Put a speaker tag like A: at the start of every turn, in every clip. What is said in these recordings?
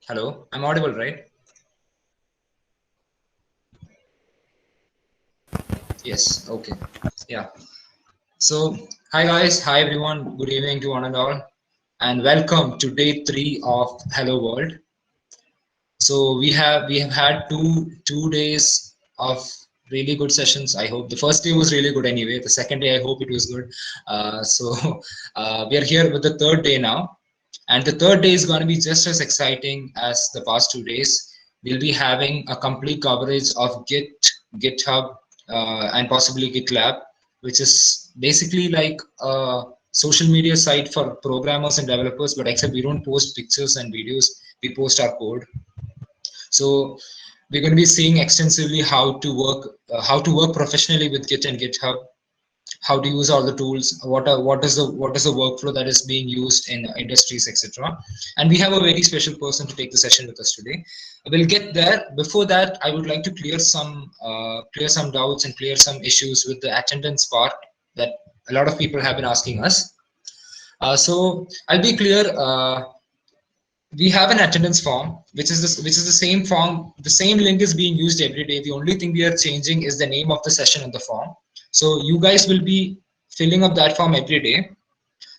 A: Hello, I'm audible, right? Yes, okay. Yeah. So, hi guys, hi everyone, good evening to one and all, and welcome to day 3 of Hello World. So we have had two days of really good sessions. I hope the first day was really good anyway. The second day, I hope it was good. We are here with the third day now, and the third day is going to be just as exciting as the past 2 days. We'll be having a complete coverage of Git, GitHub, and possibly GitLab, which is basically like a social media site for programmers and developers, but except we don't post pictures and videos, we post our code. So we're going to be seeing extensively how to work professionally with Git and GitHub, how to use all the tools, what is the workflow that is being used in industries, etc. And we have a very special person to take the session with us today. We'll get there. Before that, I would like to clear some doubts and clear some issues with the attendance part that a lot of people have been asking us. So I'll be clear. We have an attendance form which is the same form, the same link is being used every day. The only thing we are changing is the name of the session on the form. So you guys will be filling up that form every day.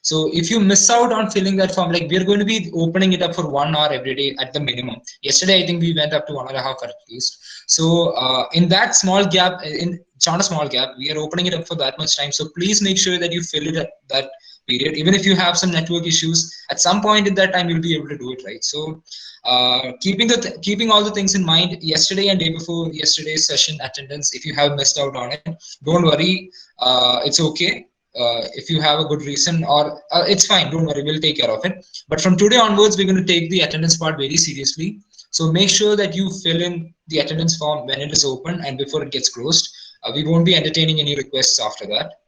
A: So if you miss out on filling that form, like we're going to be opening it up for 1 hour every day at the minimum. Yesterday I think we went up to 1.5 at least. So in that small gap, it's not a small gap, we are opening it up for that much time. So please make sure that you fill it at that period. Even if you have some network issues, at some point in that time you'll be able to do it, right? So keeping all the things in mind, yesterday and day before yesterday's session attendance, if you have missed out on it, don't worry. It's okay. If you have a good reason, or it's fine, don't worry, we'll take care of it. But from today onwards, we're going to take the attendance part very seriously. So make sure that you fill in the attendance form when it is open and before it gets closed. We won't be entertaining any requests after that.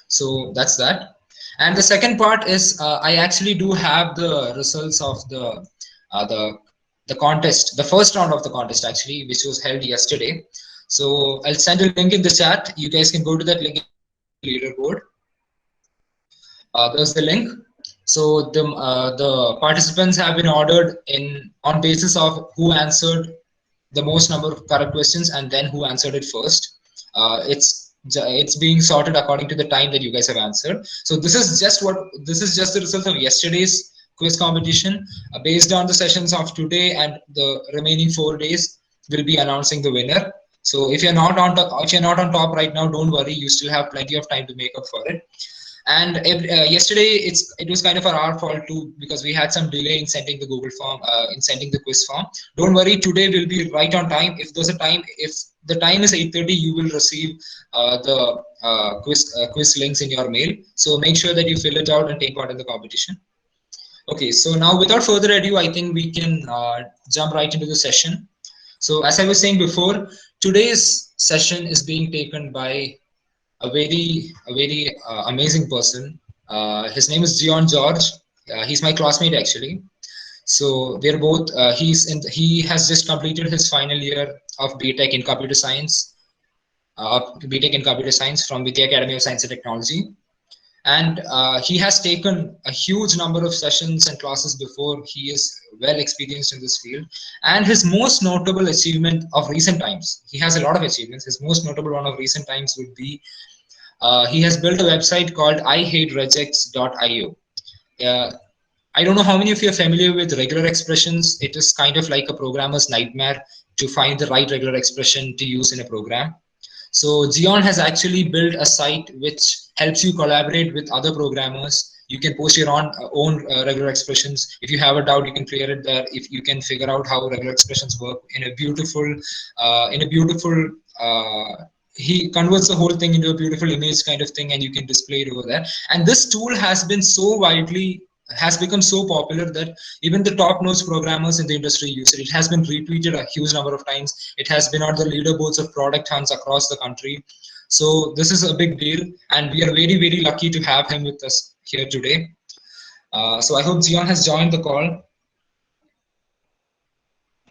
A: So that's that. And the second part is I actually do have the results of uh, the the contest, the first round of the contest actually, which was held yesterday. So I'll send a link in the chat. You guys can go to that link leaderboard. There's the link. So the participants have been ordered in on basis of who answered the most number of correct questions and then who answered it first. It's being sorted according to the time that you guys have answered. So this is just the result of yesterday's quiz competition. Based on the sessions of today and the remaining 4 days, we'll be announcing the winner. So if you're not on top, if you're not on top right now, don't worry. You still have plenty of time to make up for it. And yesterday it was kind of our fault too, because we had some delay in sending the Google form, in sending the quiz form. Don't worry, today will be right on time. If there's a time, if the time is 8:30, you will receive the quiz links in your mail. So make sure that you fill it out and take part in the competition. Okay, so now without further ado, I think we can jump right into the session. So as I was saying before, today's session is being taken by a very amazing person. His name is Gion George. He's my classmate actually. So we're both. He has just completed his final year of BTech in Computer Science. BTech in Computer Science from Vidya Academy of Science and Technology. And he has taken a huge number of sessions and classes before. He is well experienced in this field. And his most notable achievement of recent times, he has a lot of achievements. His most notable one of recent times would be he has built a website called ihateregex.io. I don't know how many of you are familiar with regular expressions. It is kind of like a programmer's nightmare to find the right regular expression to use in a program. So Xeon has actually built a site which helps you collaborate with other programmers. You can post your own regular expressions. If you have a doubt, you can clear it there. If you can figure out how regular expressions work in a beautiful he converts the whole thing into a beautiful image kind of thing, and you can display it over there. And this tool has become so popular that even the top-notch programmers in the industry use it. It has been repeated a huge number of times. It has been on the leaderboards of product hunts across the country. So this is a big deal, and we are very, very lucky to have him with us here today. So I hope Zion has joined the call.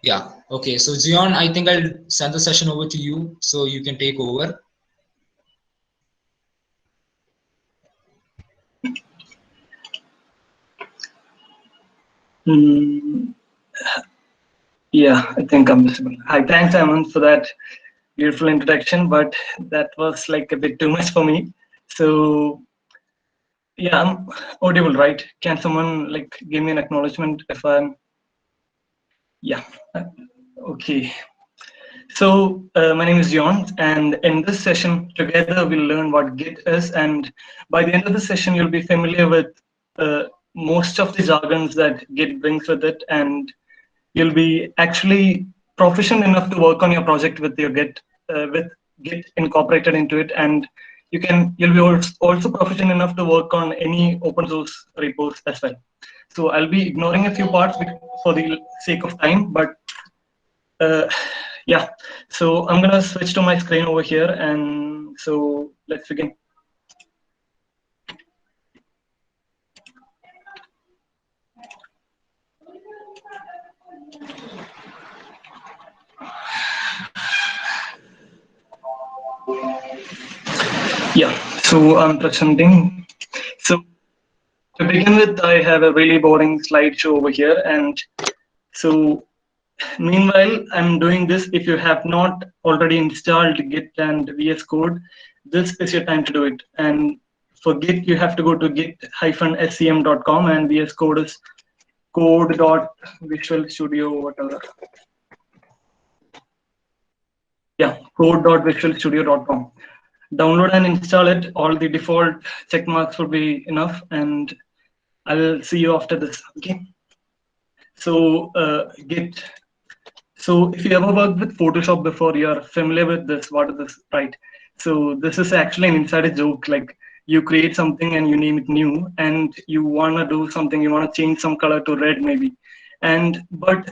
A: Yeah, okay. So Zion, I think I'll send the session over to you so you can take over.
B: Yeah, I think I'm visible. Hi, thanks, Aman, for that beautiful introduction, but that was like a bit too much for me. So, yeah, I'm audible, right? Can someone like give me an acknowledgement if I'm, yeah, uh, okay. So, my name is John, and in this session, together we'll learn what Git is. And by the end of the session, you'll be familiar with uh, most of the jargons that Git brings with it, and you'll be actually proficient enough to work on your project with your Git incorporated into it, and you'll be also proficient enough to work on any open source repos as well. So I'll be ignoring a few parts for the sake of time, but uh, yeah. So I'm gonna switch to my screen over here, and so let's begin. Yeah. So I'm presenting. So to begin with, I have a really boring slideshow over here, and so meanwhile, I'm doing this. If you have not already installed Git and VS Code, this is your time to do it. And for Git, you have to go to git-scm.com, and VS Code is code.visualstudio, whatever. Yeah, code.visualstudio.com. Download and install it. All the default check marks will be enough, and I'll see you after this. Okay. So, Git. So if you ever worked with Photoshop before, you're familiar with this. What is this, right? So this is actually an insider joke. Like you create something and you name it new, and you wanna do something. You wanna change some color to red maybe, and but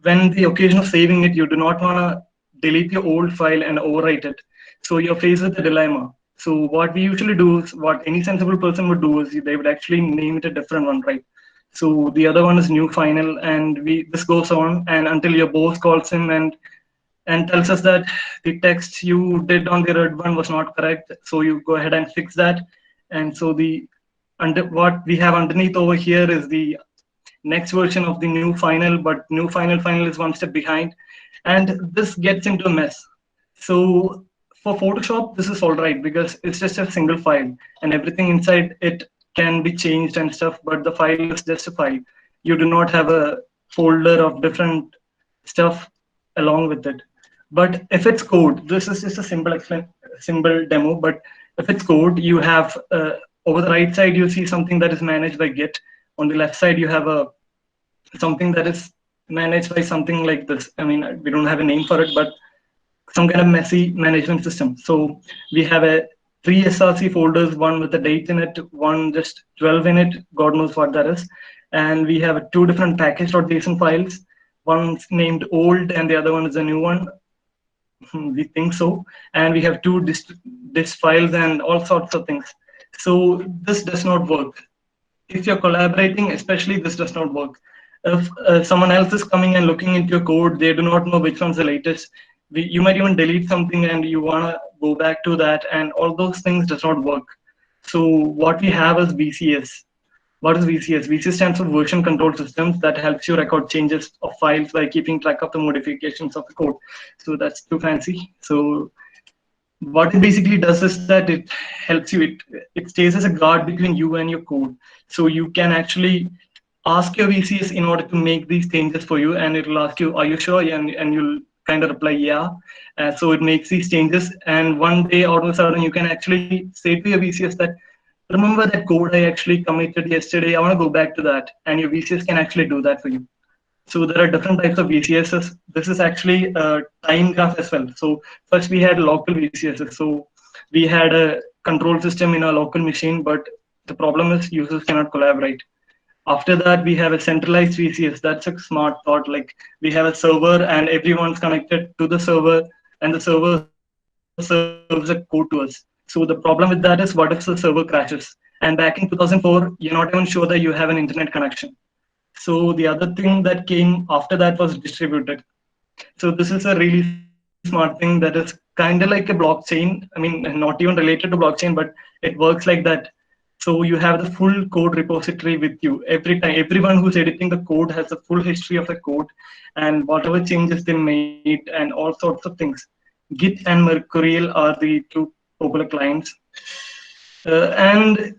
B: when the occasion of saving it, you do not wanna delete your old file and overwrite it. So you're faced with a dilemma. So what we usually do is what any sensible person would do is they would actually name it a different one, right? So the other one is new final, and we this goes on and until your boss calls him and tells us that the text you did on the red one was not correct. So you go ahead and fix that. And so the under what we have underneath over here is the next version of the new final, but new final is one step behind, and this gets into a mess. So for Photoshop, this is all right because it's just a single file and everything inside it can be changed and stuff, but the file is just a file. You do not have a folder of different stuff along with it. But if it's code, this is just a simple demo. But if it's code, you have over the right side you see something that is managed by Git. On the left side, you have a something that is managed by something like this. I mean, we don't have a name for it, but some kind of messy management system. So we have a three SRC folders, one with a date in it, one just 12 in it, God knows what that is. And we have two different package.json files. One's named old and the other one is a new one. We think so. And we have two dist files and all sorts of things. So this does not work. If you're collaborating, especially, this does not work. If someone else is coming and looking into your code, they do not know which one's the latest. You might even delete something and you want to go back to that, and all those things does not work. So what we have is VCS. What is VCS? VCS stands for Version Control Systems, that helps you record changes of files by keeping track of the modifications of the code. So that's too fancy. So what it basically does is that it helps you, it stays as a guard between you and your code. So you can actually ask your VCS in order to make these changes for you, and it'll ask you, are you sure? And you'll kind of reply, yeah. So it makes these changes, and one day all of a sudden you can actually say to your VCS that, remember that code I actually committed yesterday, I want to go back to that, and your VCS can actually do that for you. So there are different types of VCSs. This is actually a time graph as well. So first we had local VCSs. So we had a control system in a local machine, but the problem is users cannot collaborate. After that, we have a centralized VCS. That's a smart thought. Like we have a server and everyone's connected to the server, and the server serves a code to us. So the problem with that is, what if the server crashes? And back in 2004, you're not even sure that you have an internet connection. So the other thing that came after that was distributed. So this is a really smart thing that is kind of like a blockchain. I mean, not even related to blockchain, but it works like that. So you have the full code repository with you every time. Everyone who's editing the code has the full history of the code and whatever changes they made and all sorts of things. Git and Mercurial are the two popular clients. And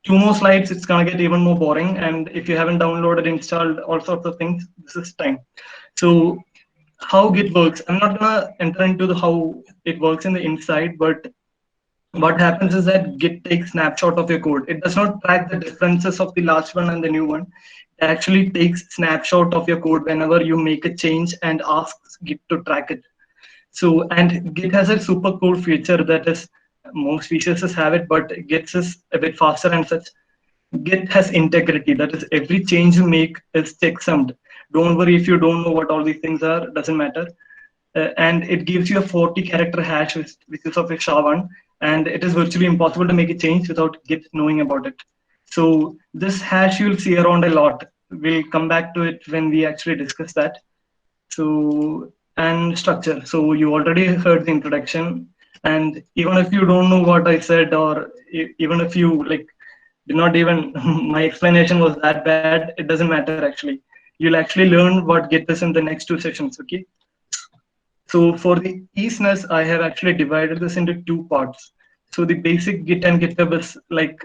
B: two more slides, it's gonna get even more boring. And if you haven't downloaded, installed all sorts of things, this is time. So how Git works, I'm not gonna enter into the how it works in the inside, but what happens is that Git takes snapshot of your code. It does not track the differences of the last one and the new one. It actually takes snapshot of your code whenever you make a change and asks Git to track it. So, and Git has a super cool feature that is most features have it, but Git is a bit faster and such. Git has integrity. That is, every change you make is checksummed. Don't worry if you don't know what all these things are. Doesn't matter. And it gives you a 40 character hash, which is of a SHA-1, and it is virtually impossible to make a change without Git knowing about it. So this hash you'll see around a lot. We'll come back to it when we actually discuss that. So, and structure. So you already heard the introduction, and even if you don't know what I said, or even if you like did not even my explanation was that bad, it doesn't matter actually. You'll actually learn what Git is in the next two sessions. Okay. So for the easiness, I have actually divided this into two parts. So the basic Git and GitHub is like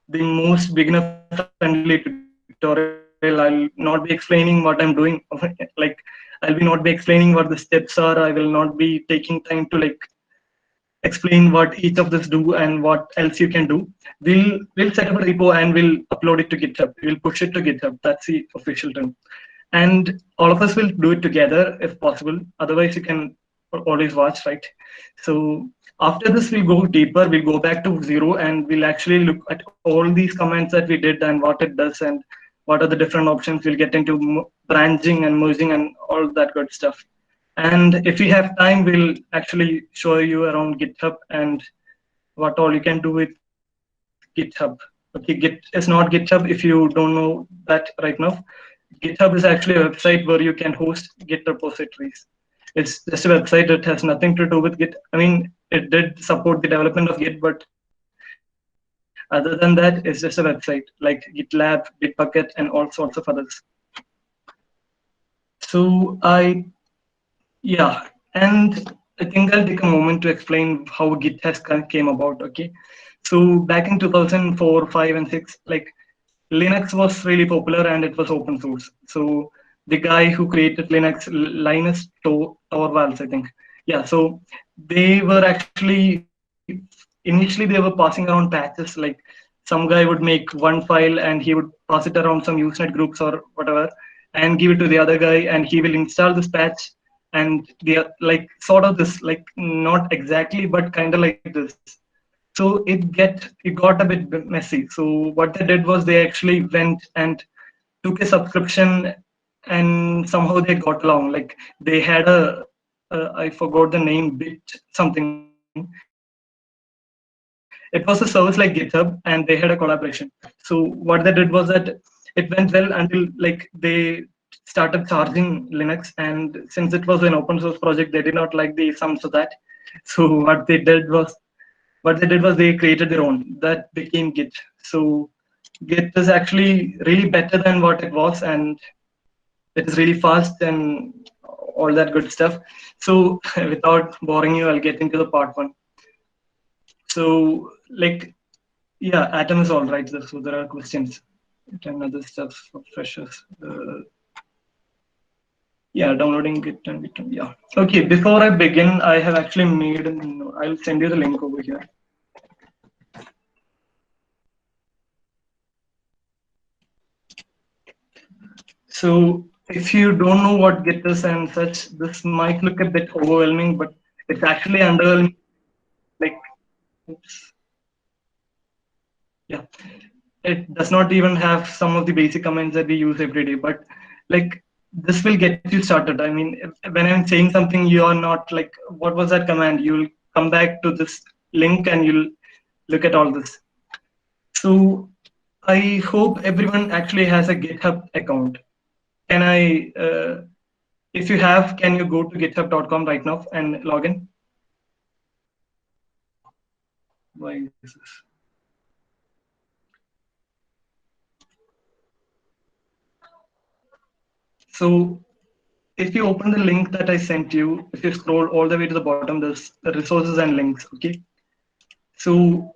B: the most beginner-friendly tutorial. I'll not be explaining what I'm doing. Like I'll be not be explaining what the steps are. I will not be taking time to like explain what each of this do and what else you can do. We'll set up a repo and we'll upload it to GitHub. We'll push it to GitHub. That's the official term. And all of us will do it together if possible. Otherwise, you can always watch, right? So after this, we'll go deeper. We'll go back to zero and we'll actually look at all these commands that we did and what it does and what are the different options. We'll get into branching and merging and all that good stuff. And if we have time, we'll actually show you around GitHub and what all you can do with GitHub. Okay, Git is not GitHub if you don't know that right now. GitHub is actually a website where you can host Git repositories. It's just a website that has nothing to do with Git. I mean, it did support the development of Git, but other than that, it's just a website like GitLab, Bitbucket, and all sorts of others. So yeah, and I think I'll take a moment to explain how Git has came about. Okay, so back in 2004, 5, and 6, like Linux was really popular and it was open source. So the guy who created Linux, Linus Torvalds, I think. Yeah, so they were actually initially they were passing around patches. Like some guy would make one file and he would pass it around some Usenet groups or whatever, and give it to the other guy, and he will install this patch. And they are like sort of this, like not exactly, but kind of like this. So it got a bit messy. So what they did was they actually went and took a subscription, and somehow they got along. Like they had I forgot the name, Bit something. It was a service like GitHub, and they had a collaboration. So what they did was that it went well until like they started charging Linux, and since it was an open source project, they did not like the sums of that. So what they did was they created their own that became Git. So Git is actually really better than what it was, and it is really fast and all that good stuff. So without boring you, I'll get into the part one. So like, yeah, Atom is all right. So there are questions and other stuff for freshers. Yeah, downloading Git and Git. Yeah. Okay, before I begin, I have actually made, I'll send you the link over here. So if you don't know what Git is and such, this might look a bit overwhelming, but it's actually underwhelming. Like, oops, yeah, it does not even have some of the basic commands that we use every day. But like, this will get you started. I mean, when I'm saying something, you are not like, what was that command? You'll come back to this link and you'll look at all this. So I hope everyone actually has a GitHub account. Can I? If you have, can you go to github.com right now and log in? Why is this? So if you open the link that I sent you, if you scroll all the way to the bottom, there's resources and links. Okay. So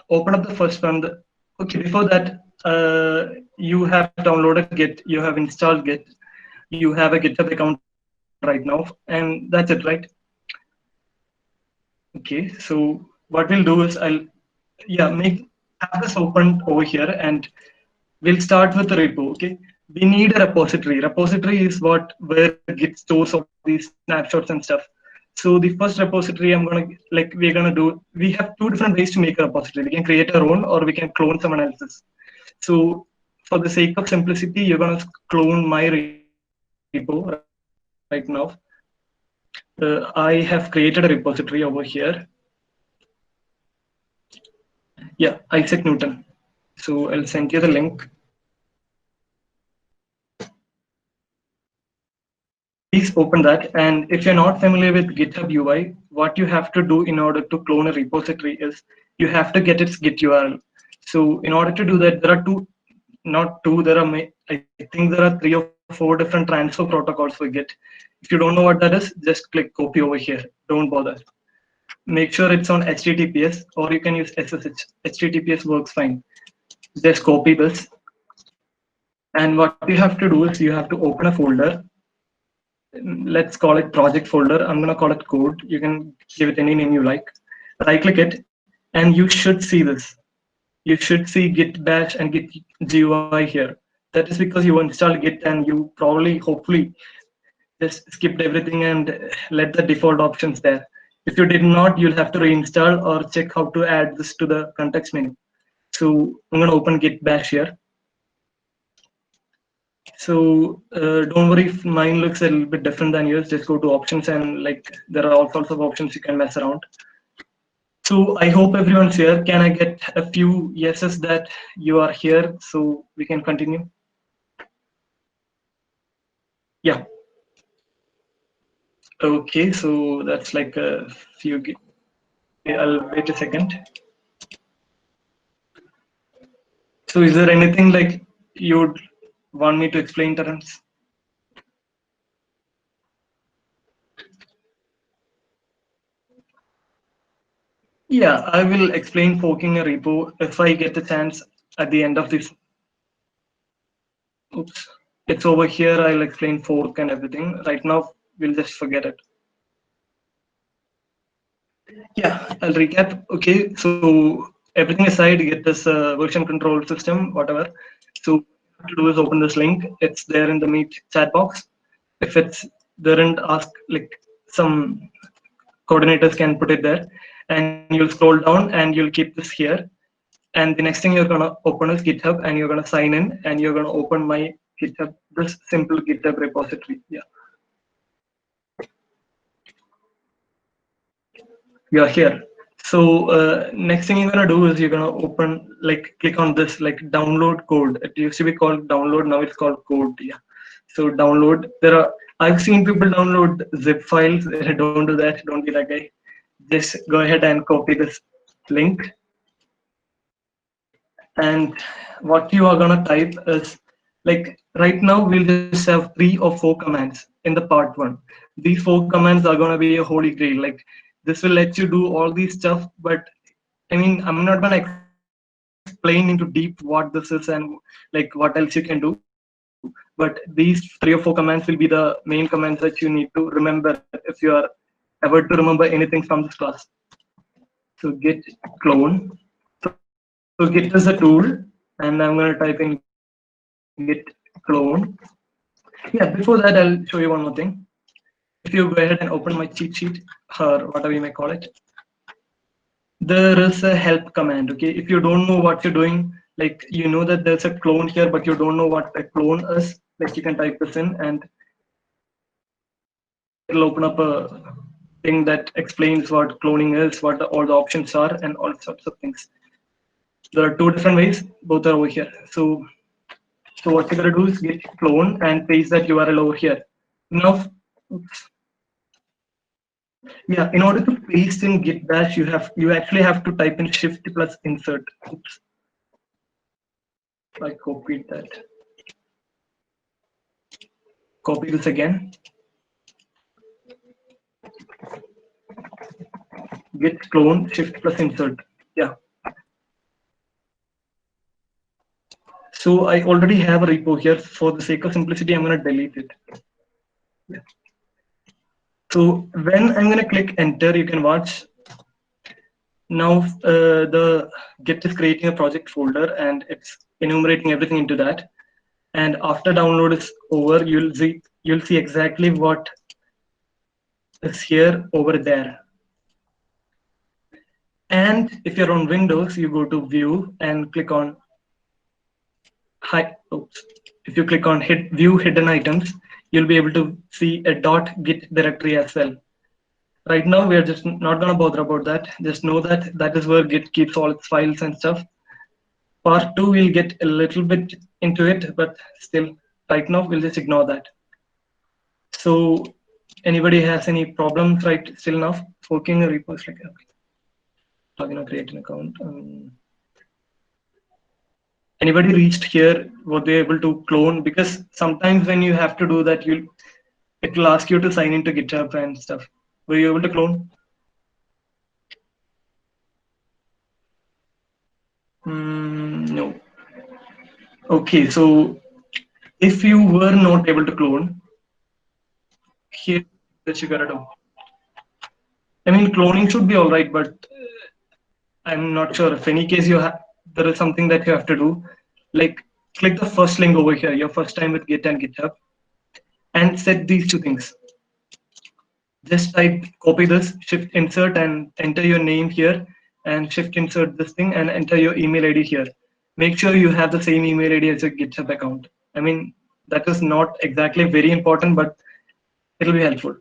B: open up the first one. Okay, before that, you have downloaded Git, you have installed Git, you have a GitHub account right now, and that's it, right? Okay, so what we'll do is have this open over here, and we'll start with the repo. Okay, we need a repository. Repository is where Git stores all these snapshots and stuff. So the first repository we're gonna do. We have two different ways to make a repository. We can create our own, or we can clone someone else's. So for the sake of simplicity, you're gonna clone my repo right now. I have created a repository over here. Yeah, Isaac Newton. So I'll send you the link. Please open that. And if you're not familiar with GitHub UI, what you have to do in order to clone a repository is you have to get its Git URL. So in order to do that, there are not two, I think there are 3 or 4 different transfer protocols for Git. If you don't know what that is, just click copy over here. Don't bother. Make sure it's on HTTPS, or you can use SSH. HTTPS works fine. Just copy this. And what you have to do is you have to open a folder. Let's call it project folder. I'm going to call it code. You can give it any name you like. Right click it, and you should see this. You should see Git bash and Git GUI here. That is because you installed Git and you hopefully, just skipped everything and let the default options there. If you did not, you'll have to reinstall or check how to add this to the context menu. So I'm going to open Git bash here. So don't worry if mine looks a little bit different than yours. Just go to options, and there are all sorts of options you can mess around. So I hope everyone's here. Can I get a few yeses that you are here so we can continue? Yeah. Okay, so that's like a few. I'll wait a second. So is there anything like you'd want me to explain, Terence? Yeah, I will explain forking a repo if I get the chance at the end of this. Oops, it's over here. I'll explain fork and everything. Right now, we'll just forget it. Yeah, I'll recap. Okay, so everything aside, get this version control system, whatever. So what you have to do is open this link. It's there in the Meet chat box. If it's there, and ask some coordinators can put it there, and you'll scroll down and you'll keep this here. And the next thing you're gonna open is GitHub, and you're gonna sign in, and you're gonna open my GitHub, this simple GitHub repository. Yeah, you're here. So next thing you're gonna do is you're gonna open, click on this, download code. It used to be called download, now it's called code. Yeah. So download. I've seen people download zip files. Don't do that. Don't be that guy. Just go ahead and copy this link. And what you are gonna type is, right now we'll just have 3 or 4 commands in the part 1. These 4 commands are gonna be a holy grail. This will let you do all these stuff, but I mean, I'm not gonna explain into deep what this is and what else you can do. But these 3 or 4 commands will be the main commands that you need to remember if you are ever to remember anything from this class. So git clone. So git is a tool, and I'm gonna type in git clone. Yeah, before that, I'll show you one more thing. If you go ahead and open my cheat sheet, or whatever you may call it, there is a help command. Okay, if you don't know what you're doing, you know that there's a clone here, but you don't know what a clone is, you can type this in, and it'll open up a thing that explains what cloning is, what all the options are, and all sorts of things. There are 2 different ways. Both are over here. So what you're gonna do is git clone and paste that URL over here. Now, oops. Yeah, in order to paste in git bash, you actually have to type in shift plus insert. Oops, I copied that. copy this again, git clone, shift plus insert. Yeah. So I already have a repo here. For the sake of simplicity, I'm going to delete it. Yeah. So when I'm going to click enter, you can watch now the Git is creating a project folder and it's enumerating everything into that. And after download is over, you'll see exactly what is here over there. And if you're on Windows, you go to View and click on if you click on View Hidden Items, you'll be able to see a .git directory as well. Right now, we are just not going to bother about that. Just know that that is where Git keeps all its files and stuff. Part 2, we'll get a little bit into it, but still, right now, we'll just ignore that. So, anybody has any problems right still now? Forking a repo is like, okay. Create an account. Anybody reached here? Were they able to clone? Because sometimes when you have to do that, it will ask you to sign into GitHub and stuff. Were you able to clone? No. Okay, so if you were not able to clone, here that you gotta do. I mean, cloning should be all right, but I'm not sure. If any case there is something that you have to do, like click the first link over here, your first time with Git and GitHub, and set these two things. Just type, copy this, shift insert, and enter your name here, and shift insert this thing, and enter your email ID here. Make sure you have the same email ID as your GitHub account. I mean, that is not exactly very important, but it'll be helpful.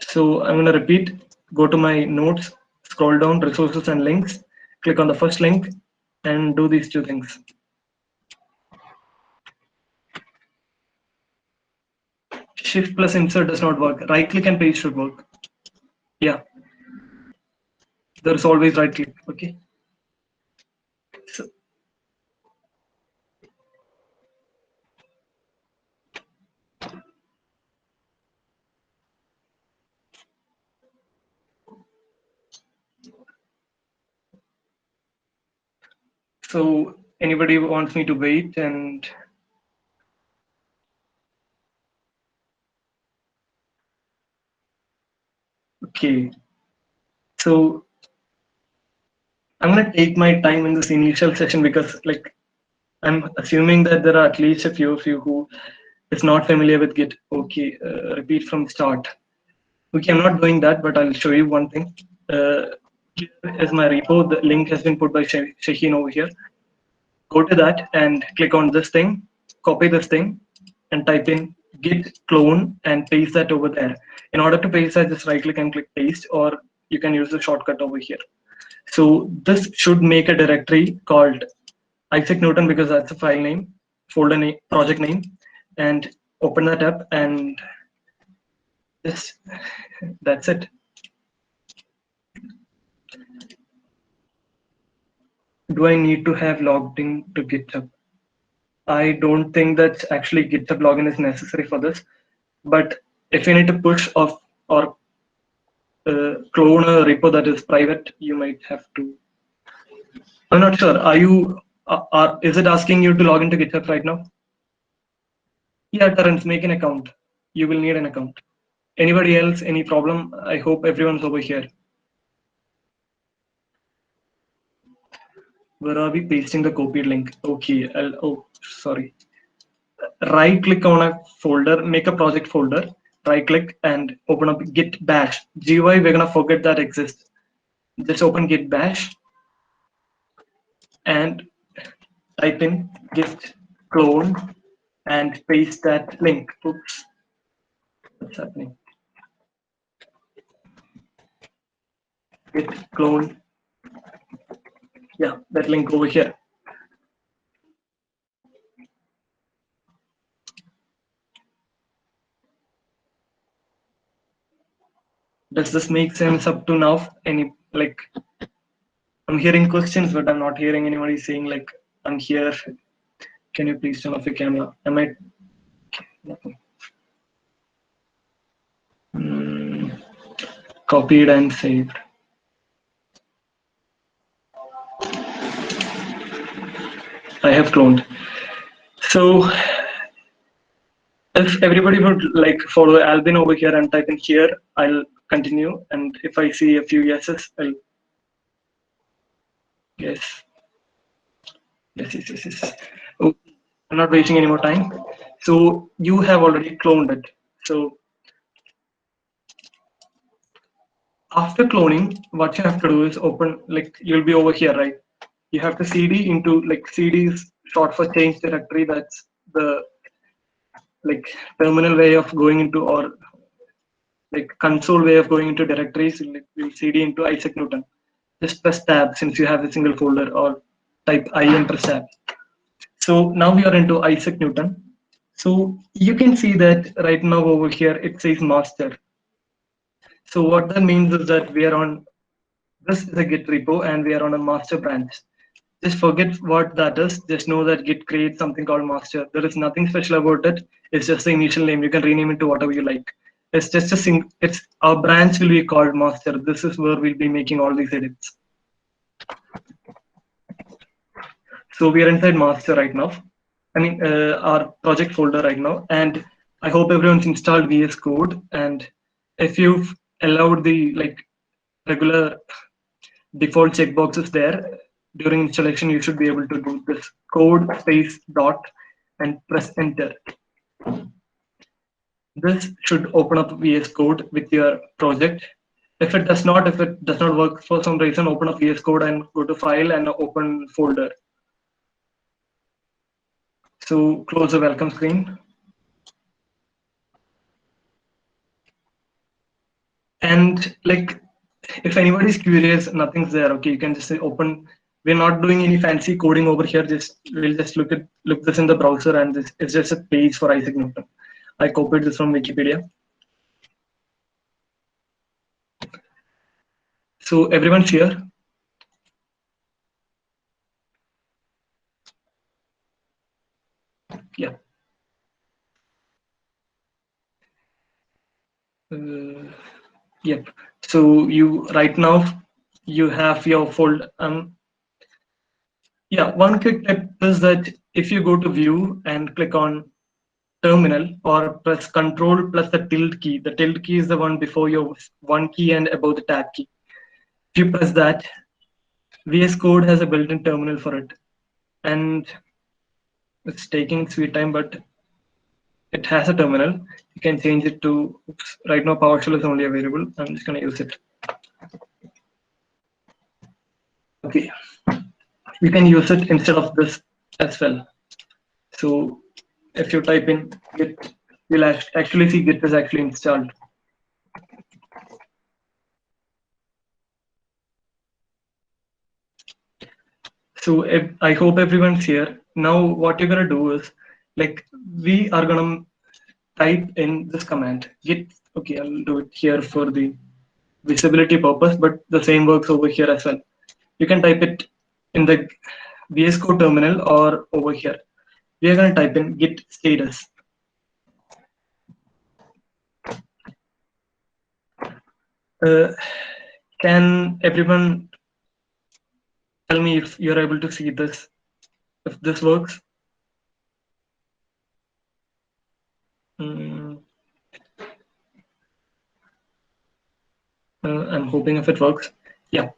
B: So I'm going to repeat, go to my notes, scroll down, resources and links, click on the first link, and do these two things. Shift plus insert does not work. Right click and paste should work. Yeah. There's always right click. Okay. So anybody wants me to wait and okay. So I'm gonna take my time in this initial session because like I'm assuming that there are at least a few of you who is not familiar with Git. Okay, repeat from start. Okay, I'm not doing that, but I'll show you one thing. Here is my repo. The link has been put by Shaheen over here. Go to that and click on this thing, copy this thing, and type in git clone and paste that over there. In order to paste that, just right click and click paste, or you can use the shortcut over here. So this should make a directory called Isaac Newton because that's a file name, folder name, project name, and open that up and this, that's it. Do I need to have logged in to GitHub? I don't think that actually GitHub login is necessary for this, but if you need to push off or clone a repo that is private, you might have to. I'm not sure. Are you? Is it asking you to log into GitHub right now? Yeah, Terence, make an account. You will need an account. Anybody else? Any problem? I hope everyone's over here. Where are we pasting the copied link? Okay. Oh, sorry. Right click on a folder, make a project folder. Right click and open up Git Bash. GUI, we're gonna forget that exists. Just open Git Bash and type in git clone and paste that link. Oops, what's happening? Git clone. Yeah, that link over here. Does this make sense up to now? Any like I'm hearing questions, but I'm not hearing anybody saying like I'm here. Can you please turn off your camera? Am I? Nothing. Copied and saved. I have cloned. So if everybody would like follow Albin over here and type in here, I'll continue. And if I see a few yeses, I'll yes. Yes. Oh, I'm not wasting any more time. So you have already cloned it. So after cloning, what you have to do is open, like you'll be over here, right? You have to CD into, like, CD is short for change directory. That's the like terminal way of going into, or like console way of going into directories. Like we'll CD into Isaac Newton. Just press tab since you have a single folder, or type I and press tab. So now we are into Isaac Newton. So you can see that right now over here it says master. So what that means is that we are on, this is a Git repo and we are on a master branch. Just forget what that is. Just know that Git creates something called master. There is nothing special about it. It's just the initial name. You can rename it to whatever you like. It's just it's our branch will be called master. This is where we'll be making all these edits. So we are inside master right now. I mean, our project folder right now. And I hope everyone's installed VS Code. And if you've allowed the regular default checkboxes there during installation, you should be able to do this code space dot and press enter. This should open up VS Code with your project. If it does not work for some reason, open up VS Code and go to file and open folder. So close the welcome screen. And like, if anybody's curious, nothing's there. Okay, you can just say open. We're not doing any fancy coding over here. We'll just look this in the browser, and this is just a page for Isaac Newton. I copied this from Wikipedia. So everyone's here. Yeah. Yep. So you right now you have your folder. Yeah. One quick tip is that if you go to view and click on terminal, or press control plus the tilde key. The tilde key is the one before your one key and above the tab key. If you press that, VS Code has a built-in terminal for it, and it's taking sweet time, but it has a terminal. You can change it to, oops, right now PowerShell is only available. I'm just going to use it. Okay, you can use it instead of this as well. So if you type in Git, you'll actually see Git is actually installed. So I hope everyone's here. Now what you're gonna do is, like, we are gonna type in this command git. Okay, I'll do it here for the visibility purpose, but the same works over here as well. You can type it in the VS Code terminal or over here. We are gonna type in git status. Can everyone tell me if you're able to see this, if this works? I'm hoping if it works. Yeah.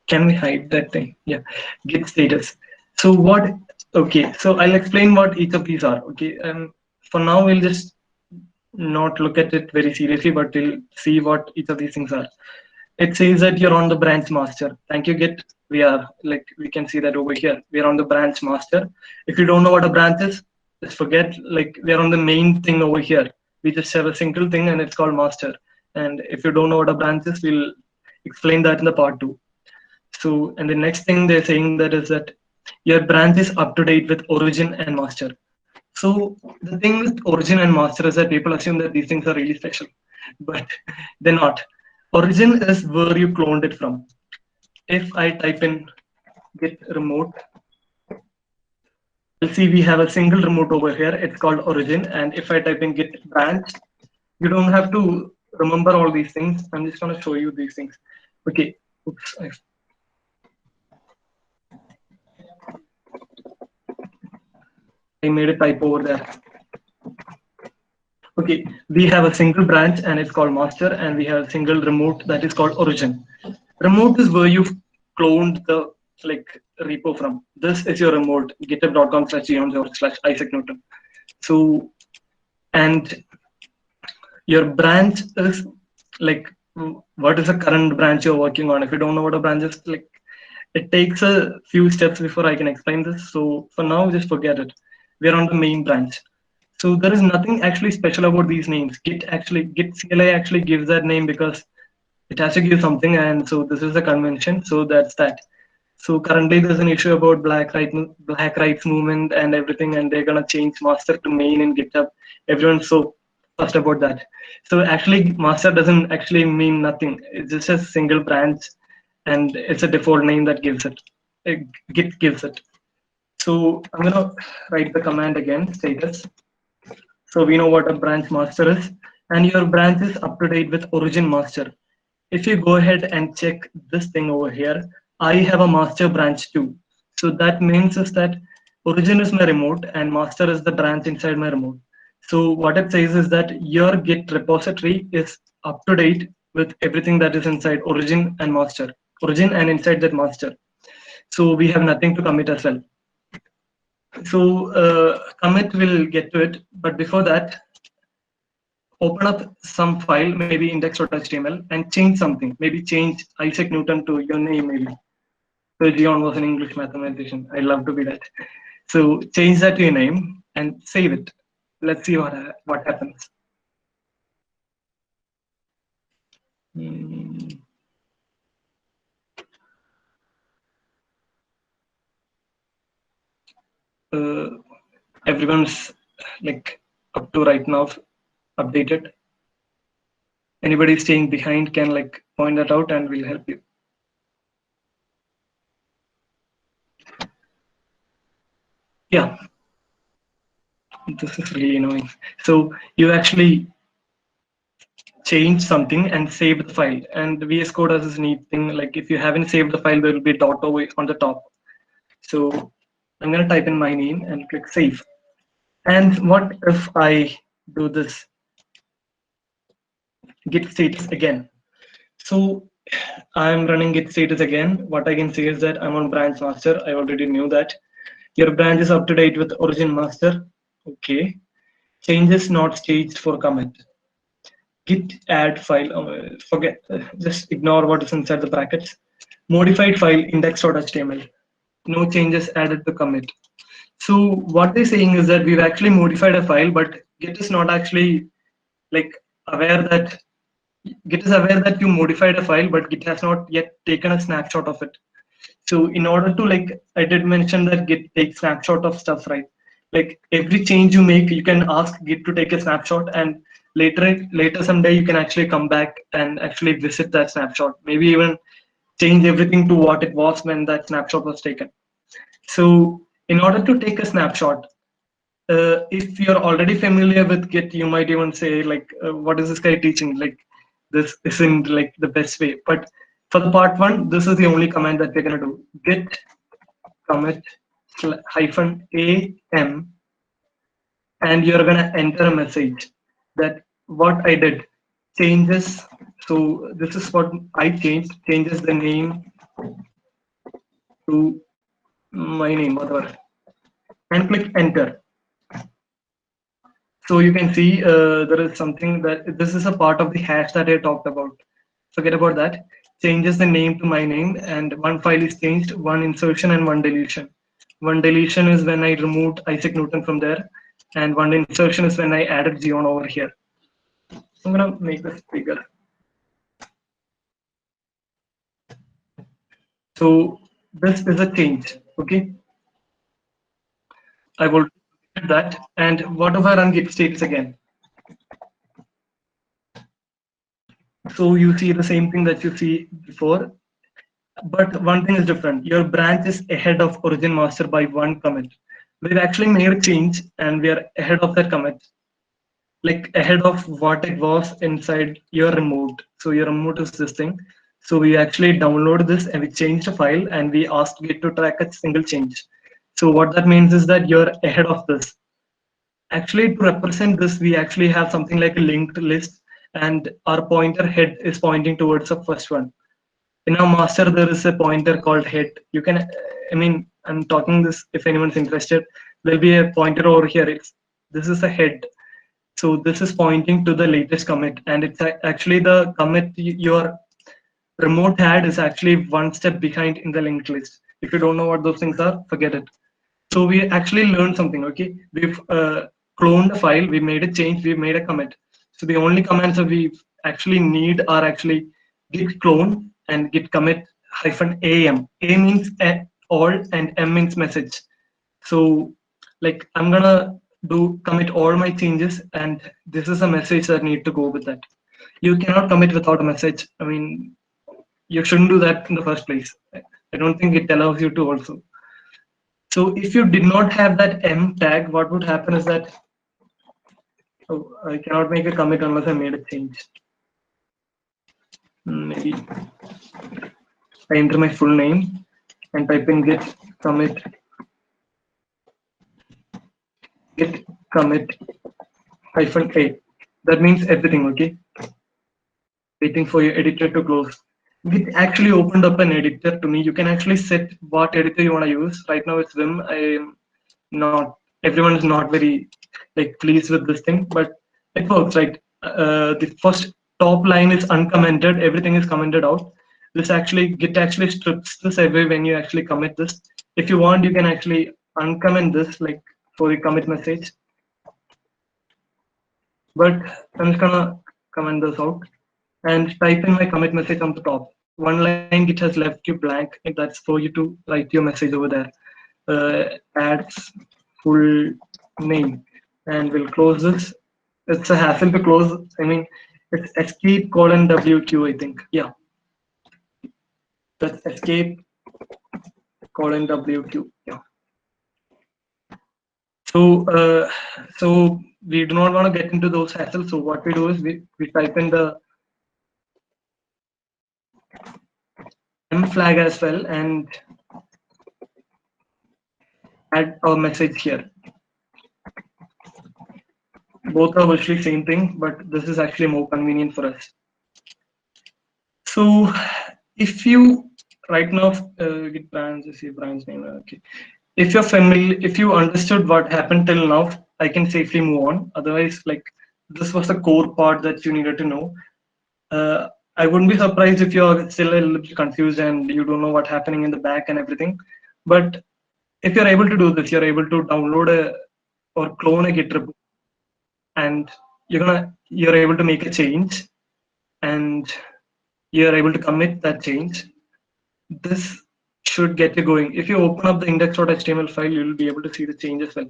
B: Can we hide that thing? Yeah. Git status. So what? Okay. So I'll explain what each of these are. Okay. And for now, we'll just not look at it very seriously, but we'll see what each of these things are. It says that you're on the branch master. Thank you, Git. We can see that over here. We're on the branch master. If you don't know what a branch is, just forget. Like, we're on the main thing over here. We just have a single thing and it's called master. And if you don't know what a branch is, we'll explain that in the part 2. So, and the next thing they're saying that is that your branch is up to date with origin and master. So the thing with origin and master is that people assume that these things are really special, but they're not. Origin is where you cloned it from. If I type in git remote. You'll see we have a single remote over here. It's called origin. And if I type in git branch, you don't have to remember all these things. I'm just going to show you these things. Okay. Oops. I made a typo over there. Okay, we have a single branch and it's called master, and we have a single remote that is called origin. Remote is where you've cloned the repo from. This is your remote, github.com/Isaac Newton. So, and your branch is what is the current branch you're working on. If you don't know what a branch is, it takes a few steps before I can explain this. So for now, just forget it. We're on the main branch. So there is nothing actually special about these names. Git CLI actually gives that name because it has to give something, and so this is a convention. So that's that. So currently there's an issue about Black rights movement and everything, and they're gonna change master to main in GitHub. Everyone's so fussed about that. So actually, master doesn't actually mean nothing. It's just a single branch, and it's a default name that gives it. Git gives it. So I'm gonna write the command again, status. So we know what a branch master is, and your branch is up to date with origin master. If you go ahead and check this thing over here, I have a master branch too. So that means is that origin is my remote and master is the branch inside my remote. So what it says is that your Git repository is up to date with everything that is inside origin and master, origin and inside that master. So we have nothing to commit as well. So commit, will get to it, but before that, open up some file, maybe index.html, and change something. Maybe change Isaac Newton to your name, maybe. So Leon was an English mathematician. I love to be that. So change that to your name and save it. Let's see what happens. Everyone's up to right now updated. Anybody staying behind can point that out and we'll help you. Yeah, this is really annoying. So you actually change something and save the file, and VS Code has this neat thing, if you haven't saved the file, there will be a dot away on the top. So I'm going to type in my name and click save. And what if I do this git status again? So I'm running git status again. What I can see is that I'm on branch master. I already knew that. Your branch is up to date with origin master. Okay. Changes not staged for commit. Git add file. Forget. Just ignore what is inside the brackets. Modified file index.html. No changes added to commit. So what they're saying is that we've actually modified a file, but Git is not actually aware that you modified a file, but Git has not yet taken a snapshot of it. So in order to I did mention that Git takes snapshot of stuff, right? Every change you make, you can ask Git to take a snapshot, and later someday you can actually come back and actually visit that snapshot. Maybe even change everything to what it was when that snapshot was taken. So in order to take a snapshot, if you're already familiar with Git, you might even say what is this guy teaching? This isn't the best way. But for the part one, this is the only command that we're gonna do. Git commit -am, and you're gonna enter a message that what I did changes. So this is what I changed. Changes the name to my name, whatever, and click enter. So you can see there is something that this is a part of the hash that I talked about. Forget about that. Changes the name to my name, and one file is changed, one insertion and one deletion. One deletion is when I removed Isaac Newton from there, and one insertion is when I added Xeon over here. I'm gonna make this bigger. So this is a change, okay? I will do that, and what if I run git status again? So you see the same thing that you see before. But one thing is different. Your branch is ahead of origin master by one commit. We've actually made a change and we are ahead of that commit, like ahead of what it was inside your remote. So your remote is this thing. So we actually download this and we change the file and we asked Git to track a single change. So what that means is that you're ahead of this. Actually, to represent this, we actually have something like a linked list, and our pointer head is pointing towards the first one. In our master, there is a pointer called head. You can, I mean, I'm talking this if anyone's interested. There'll be a pointer over here. This is a head. So this is pointing to the latest commit, and it's actually the commit your remote had is actually one step behind in the linked list. If you don't know what those things are, forget it. So we actually learned something. Okay, we've cloned a file, we made a change, we made a commit. So the only commands that we actually need are actually git clone and git commit -am. A means all and M means message. So like I'm gonna do commit all my changes, and this is a message that need to go with that. You cannot commit without a message. I mean, you shouldn't do that in the first place. I don't think it allows you to also. So if you did not have that M tag, what would happen is that I cannot make a commit unless I made a change. Maybe I enter my full name and type in git commit -a. That means everything, okay? Waiting for your editor to close. Git actually opened up an editor to me. You can actually set what editor you want to use. Right now it's Vim. I am not, everyone is not very like pleased with this thing, but it works. Right? The first top line is uncommented. Everything is commented out. This actually, Git actually strips this away when you actually commit this. If you want, you can actually uncomment this like for the commit message. But I'm just gonna comment this out and type in my commit message on the top. One line Git has left you blank, and that's for you to write your message over there. Adds full name, and we'll close this. It's a hassle to close. I mean, it's escape :WQ, I think. Yeah, that's escape :WQ. Yeah. So we do not want to get into those hassles. So what we do is we type in the M flag as well and add a message here. Both are virtually same thing, but this is actually more convenient for us. So if you right now get brands, see brand's name. Okay. If you're familiar, if you understood what happened till now, I can safely move on. Otherwise, like this was the core part that you needed to know. I wouldn't be surprised if you're still a little bit confused and you don't know what's happening in the back and everything. But if you're able to do this, you're able to download or clone a Git repo, and you're able to make a change, and you're able to commit that change. This should get you going. If you open up the index.html file, you'll be able to see the change as well.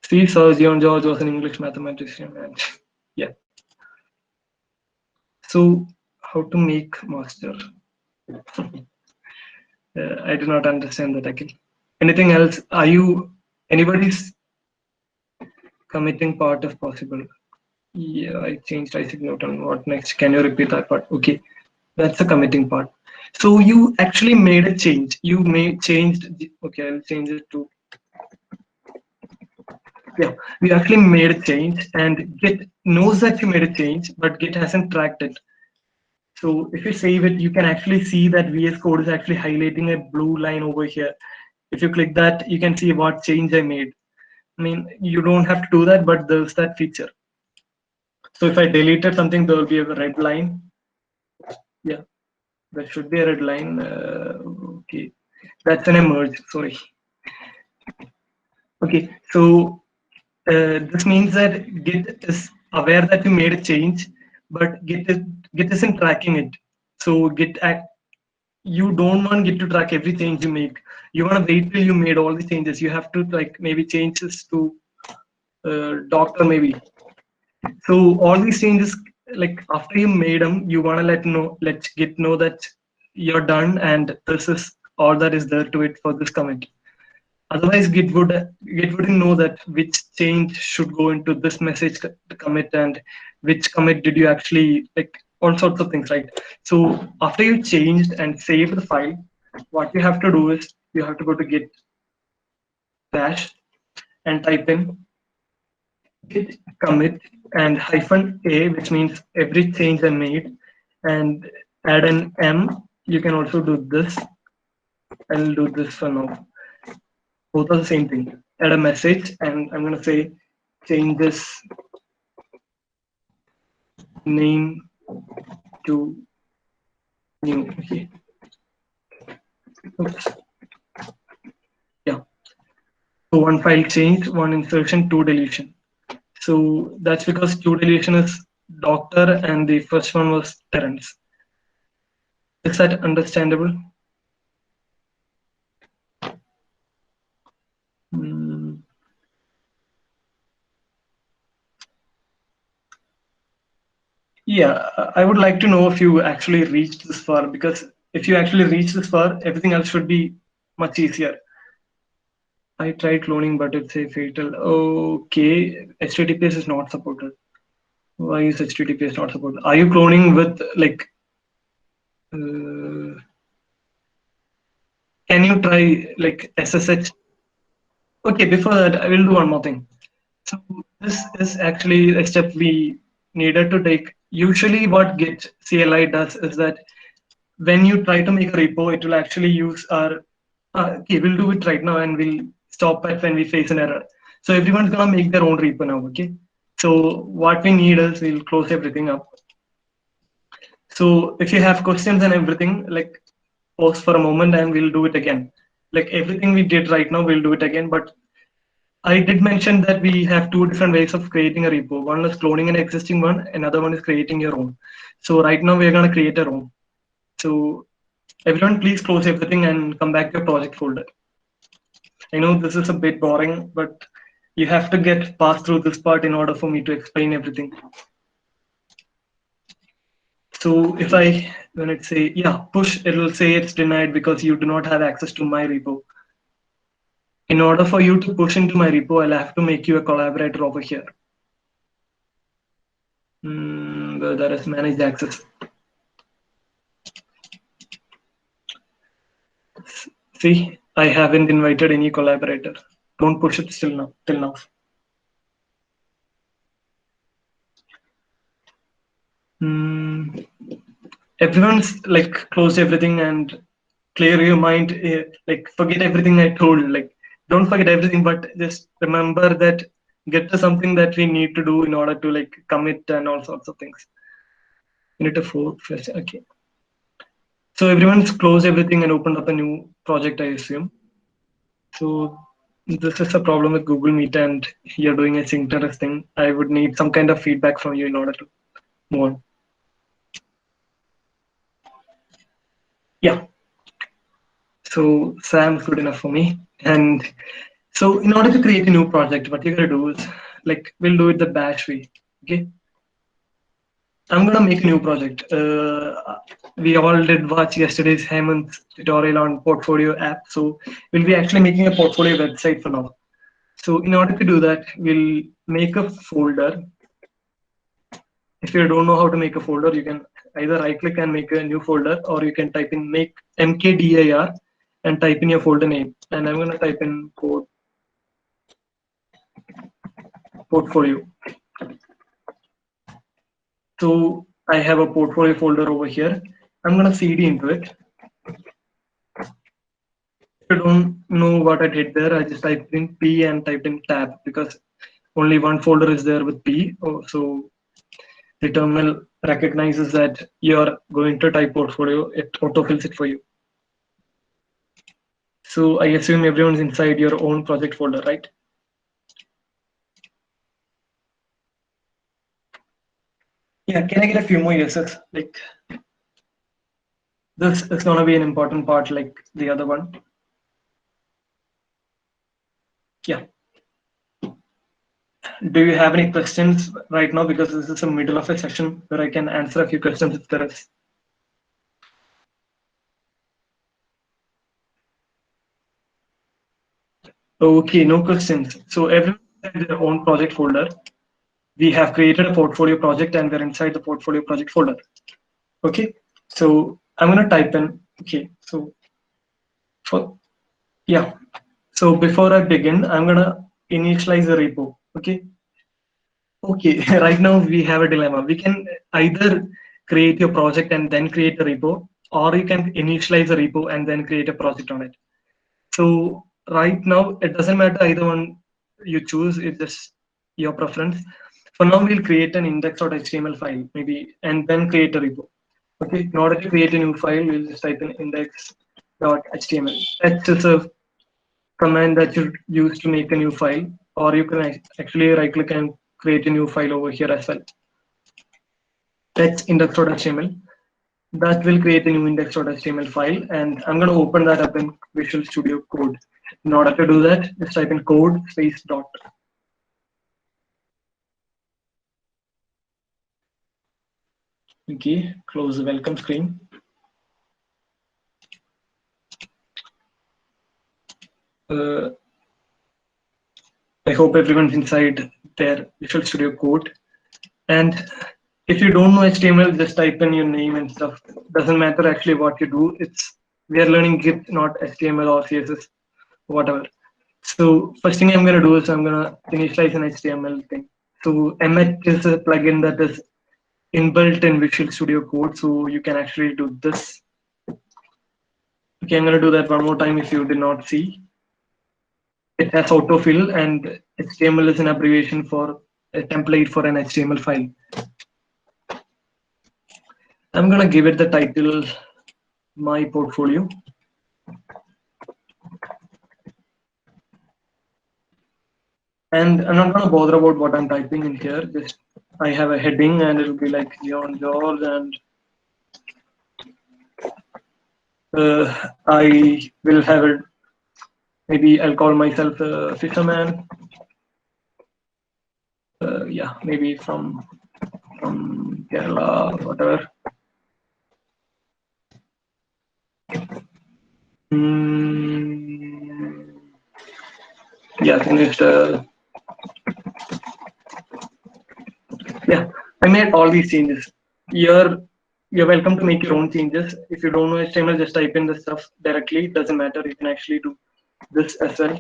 B: See, Sir John George was an English mathematician, and yeah. So, how to make master? I do not understand that, Akhil. Anything else? Are you anybody's committing part if possible? Yeah, I changed Isaac Newton. What next? Can you repeat that part? Okay, that's the committing part. So you actually made a change. You changed. Okay, I'll change it to. Yeah, we actually made a change, and Git knows that you made a change, but Git hasn't tracked it. So if you save it, you can actually see that VS Code is actually highlighting a blue line over here. If you click that, you can see what change I made. I mean, you don't have to do that, but there's that feature. So if I deleted something, there will be a red line. Yeah, there should be a red line. Okay, that's an merge. Sorry. Okay, so this means that Git is aware that you made a change, but Git isn't tracking it. So you don't want Git to track every change you make. You want to wait till you made all the changes. You have to like maybe change this to doctor maybe. So all these changes like after you made them, you want to let Git know that you're done and this is all that is there to it for this commit. Otherwise, Git wouldn't know that which change should go into this message commit and which commit did you actually like, all sorts of things, right? So after you changed and saved the file, what you have to do is you have to go to Git dash and type in git commit and -a, which means every change I made, and add an M. You can also do this. I'll do this for now. Both are the same thing. Add a message, and I'm gonna say change this name to new. Okay. Oops. Yeah. So one file change, one insertion, two deletion. So that's because two deletion is doctor and the first one was Terence. Is that understandable? Mm. Yeah, I would like to know if you actually reached this far, because if you actually reach this far, everything else should be much easier. I tried cloning, but it's a fatal. Okay, HTTPS is not supported. Why is HTTPS not supported? Are you cloning with like? Can you try like SSH? Okay, before that, I will do one more thing. So this is actually a step we needed to take. Usually, what Git CLI does is that when you try to make a repo, it will actually use our. Okay, we'll do it right now, and we'll stop it when we face an error. So everyone's gonna make their own repo now. Okay. So what we need is we'll close everything up. So if you have questions and everything, like pause for a moment, and we'll do it again. Like everything we did right now, we'll do it again. But I did mention that we have two different ways of creating a repo. One is cloning an existing one, another one is creating your own. So right now we're gonna create our own. So everyone please close everything and come back to your project folder. I know this is a bit boring, but you have to get past through this part in order for me to explain everything. So if when it say, yeah, push, it will say it's denied because you do not have access to my repo. In order for you to push into my repo, I'll have to make you a collaborator over here. Well, that is manage access. See, I haven't invited any collaborator. Don't push it till now. Everyone's like close everything and clear your mind. Like forget everything I told. Like don't forget everything, but just remember that get to something that we need to do in order to like commit and all sorts of things. You need to first. Okay. So everyone's closed everything and opened up a new project, I assume. So this is a problem with Google Meet and you're doing a synchronous thing. I would need some kind of feedback from you in order to move on. Yeah. So Sam's good enough for me. And so in order to create a new project, what you're gonna do is like we'll do it the bash way. Okay. I'm gonna make a new project. We all did watch yesterday's Hemant's tutorial on portfolio app. So we'll be actually making a portfolio website for now. So in order to do that, we'll make a folder. If you don't know how to make a folder, you can either right click and make a new folder, or you can type in make mkdir and type in your folder name. And I'm gonna type in portfolio. So I have a portfolio folder over here. I'm gonna cd into it. If you don't know what I did there, I just typed in P and typed in tab because only one folder is there with P. So the terminal recognizes that you're going to type portfolio, it autofills it for you. So I assume everyone's inside your own project folder, right? Yeah, can I get a few more yeses? Like this is gonna be an important part like the other one. Yeah. do you have any questions right now? Because this is the middle of a session where I can answer a few questions if there is. Okay, no questions. So everyone has their own project folder. We have created a portfolio project and we're inside the portfolio project folder. Okay, so I'm gonna type in, okay, so for, yeah. So before I begin, I'm gonna initialize the repo, okay? Okay, right now we have a dilemma. We can either create your project and then create a repo, or you can initialize a repo and then create a project on it. So right now, it doesn't matter either one you choose, it's just your preference. For now, we'll create an index.html file, maybe, and then create a repo. Okay, in order to create a new file, we'll just type in index.html. That's just a command that you use to make a new file, or you can actually right click and create a new file over here as well. That's index.html. That will create a new index.html file, and I'm going to open that up in Visual Studio Code. In order to do that, just type in code space dot. Okay, close the welcome screen. I hope everyone's inside their Visual Studio Code. And if you don't know HTML, just type in your name and stuff. Doesn't matter actually what you do. We are learning Git, not HTML or CSS, whatever. So first thing I'm gonna do is I'm gonna initialize an HTML thing. So Emmet is a plugin that is inbuilt in Visual Studio Code, so you can actually do this. Okay, I'm gonna do that one more time if you did not see. It has autofill, and HTML is an abbreviation for a template for an HTML file. I'm gonna give it the title My Portfolio. And I'm not gonna bother about what I'm typing in here. Just I have a heading and it'll be like John George, and I will have it. Maybe I'll call myself a fisherman. Yeah, maybe from Kerala, whatever. Yeah, finished. Yeah, I made all these changes. You're welcome to make your own changes. If you don't know HTML, just type in the stuff directly. It doesn't matter. You can actually do this as well.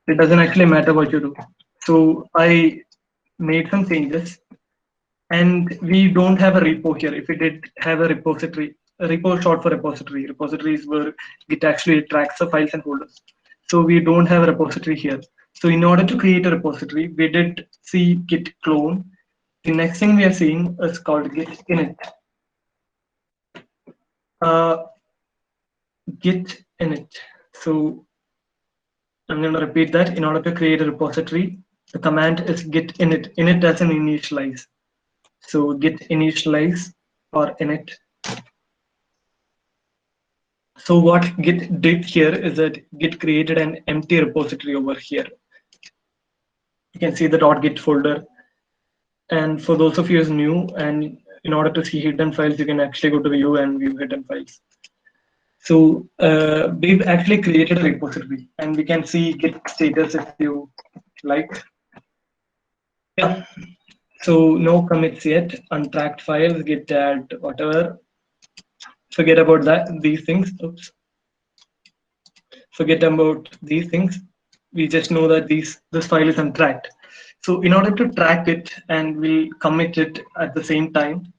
B: It doesn't actually matter what you do. So I made some changes, and we don't have a repo here. If we did have a repository, a repo is short for repository. Repository is where Git actually tracks the files and folders. So we don't have a repository here. So in order to create a repository, we did see git clone. The next thing we are seeing is called git init. Git init. So I'm going to repeat that. In order to create a repository, the command is git init. Init as an initialize. So git initialize or init. So what Git did here is that Git created an empty repository over here. You can see the .git folder. And for those of you who's new, and in order to see hidden files, you can actually go to view and view hidden files. So we've actually created a repository, and we can see Git status if you like. Yeah. So no commits yet, untracked files, git add, whatever. Forget about that. These things. Oops. Forget about these things. We just know that this file is untracked. So in order to track it, and we'll commit it at the same time,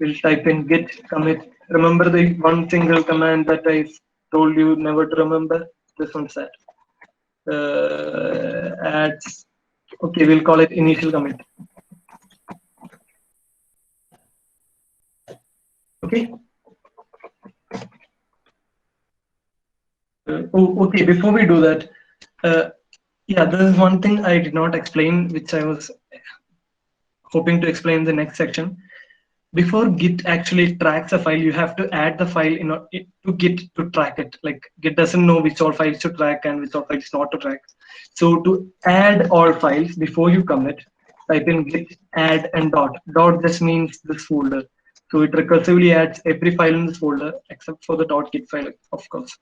B: we'll type in git commit. Remember the one single command that I told you never to remember? This one's that. Adds. Okay, we'll call it initial commit. Okay. Okay. Before we do that, yeah, there is one thing I did not explain, which I was hoping to explain in the next section. before Git actually tracks a file, you have to add the file in order to Git to track it. Like Git doesn't know which all files to track and which all files not to track. So to add all files before you commit, type in git add and dot. Dot just means this folder. So it recursively adds every file in this folder except for the .git file, of course.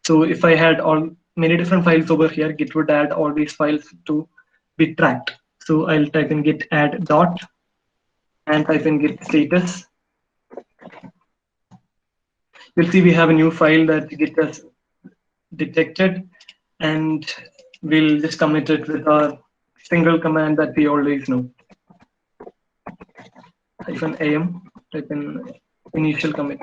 B: So if I had all many different files over here, Git would add all these files to be tracked. So I'll type in git add dot and type in git status. You'll see we have a new file that Git has detected, and we'll just commit it with our single command that we always know. -am, type in initial commit.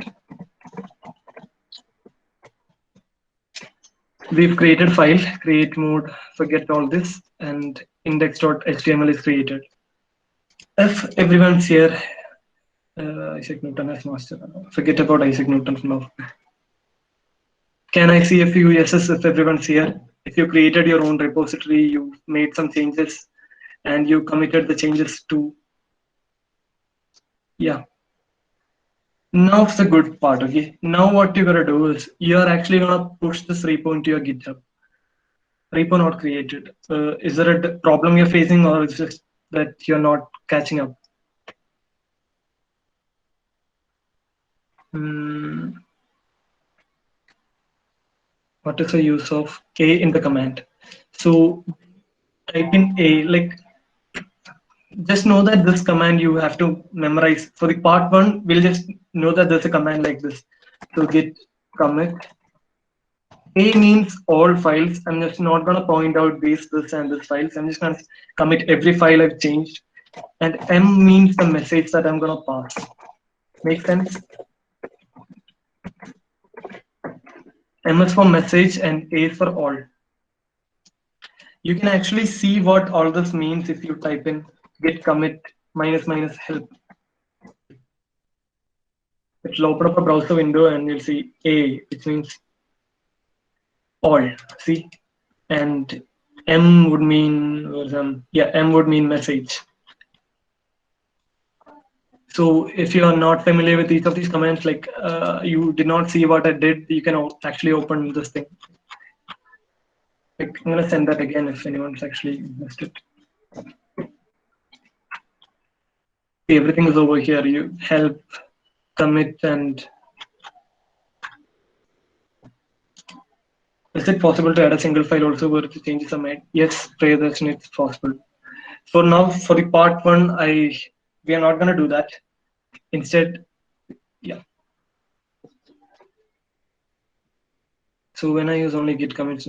B: We've created file, create mode, forget all this, and index.html is created. If everyone's here, Isaac Newton as master. Forget about Isaac Newton for now. Can I see a few yeses if everyone's here? If you created your own repository, you made some changes, and you committed the changes to, yeah. Now it's the good part, okay? Now what you're gonna do is you're actually gonna push this repo into your GitHub. Repo not created. Is there a problem you're facing, or is it just that you're not catching up? What is the use of A in the command? So type in A, like just know that this command you have to memorize. For the part one, we'll just know that there's a command like this. So git commit. A means all files. I'm just not gonna point out this and this files. I'm just gonna commit every file I've changed. And M means the message that I'm gonna pass. Make sense? M is for message and A is for all. You can actually see what all this means if you type in git commit --help. It'll open up a browser window and you'll see A, which means all. See? And M would mean, M would mean message. So if you are not familiar with each of these commands, like you did not see what I did, you can actually open this thing. Like, I'm gonna send that again if anyone's actually missed it. Everything is over here. You help, commit, and is it possible to add a single file also where the changes are made? Yes, Priyadarshan, it's possible. For now, for the part one, we are not gonna do that. Instead, yeah. So when I use only git commits,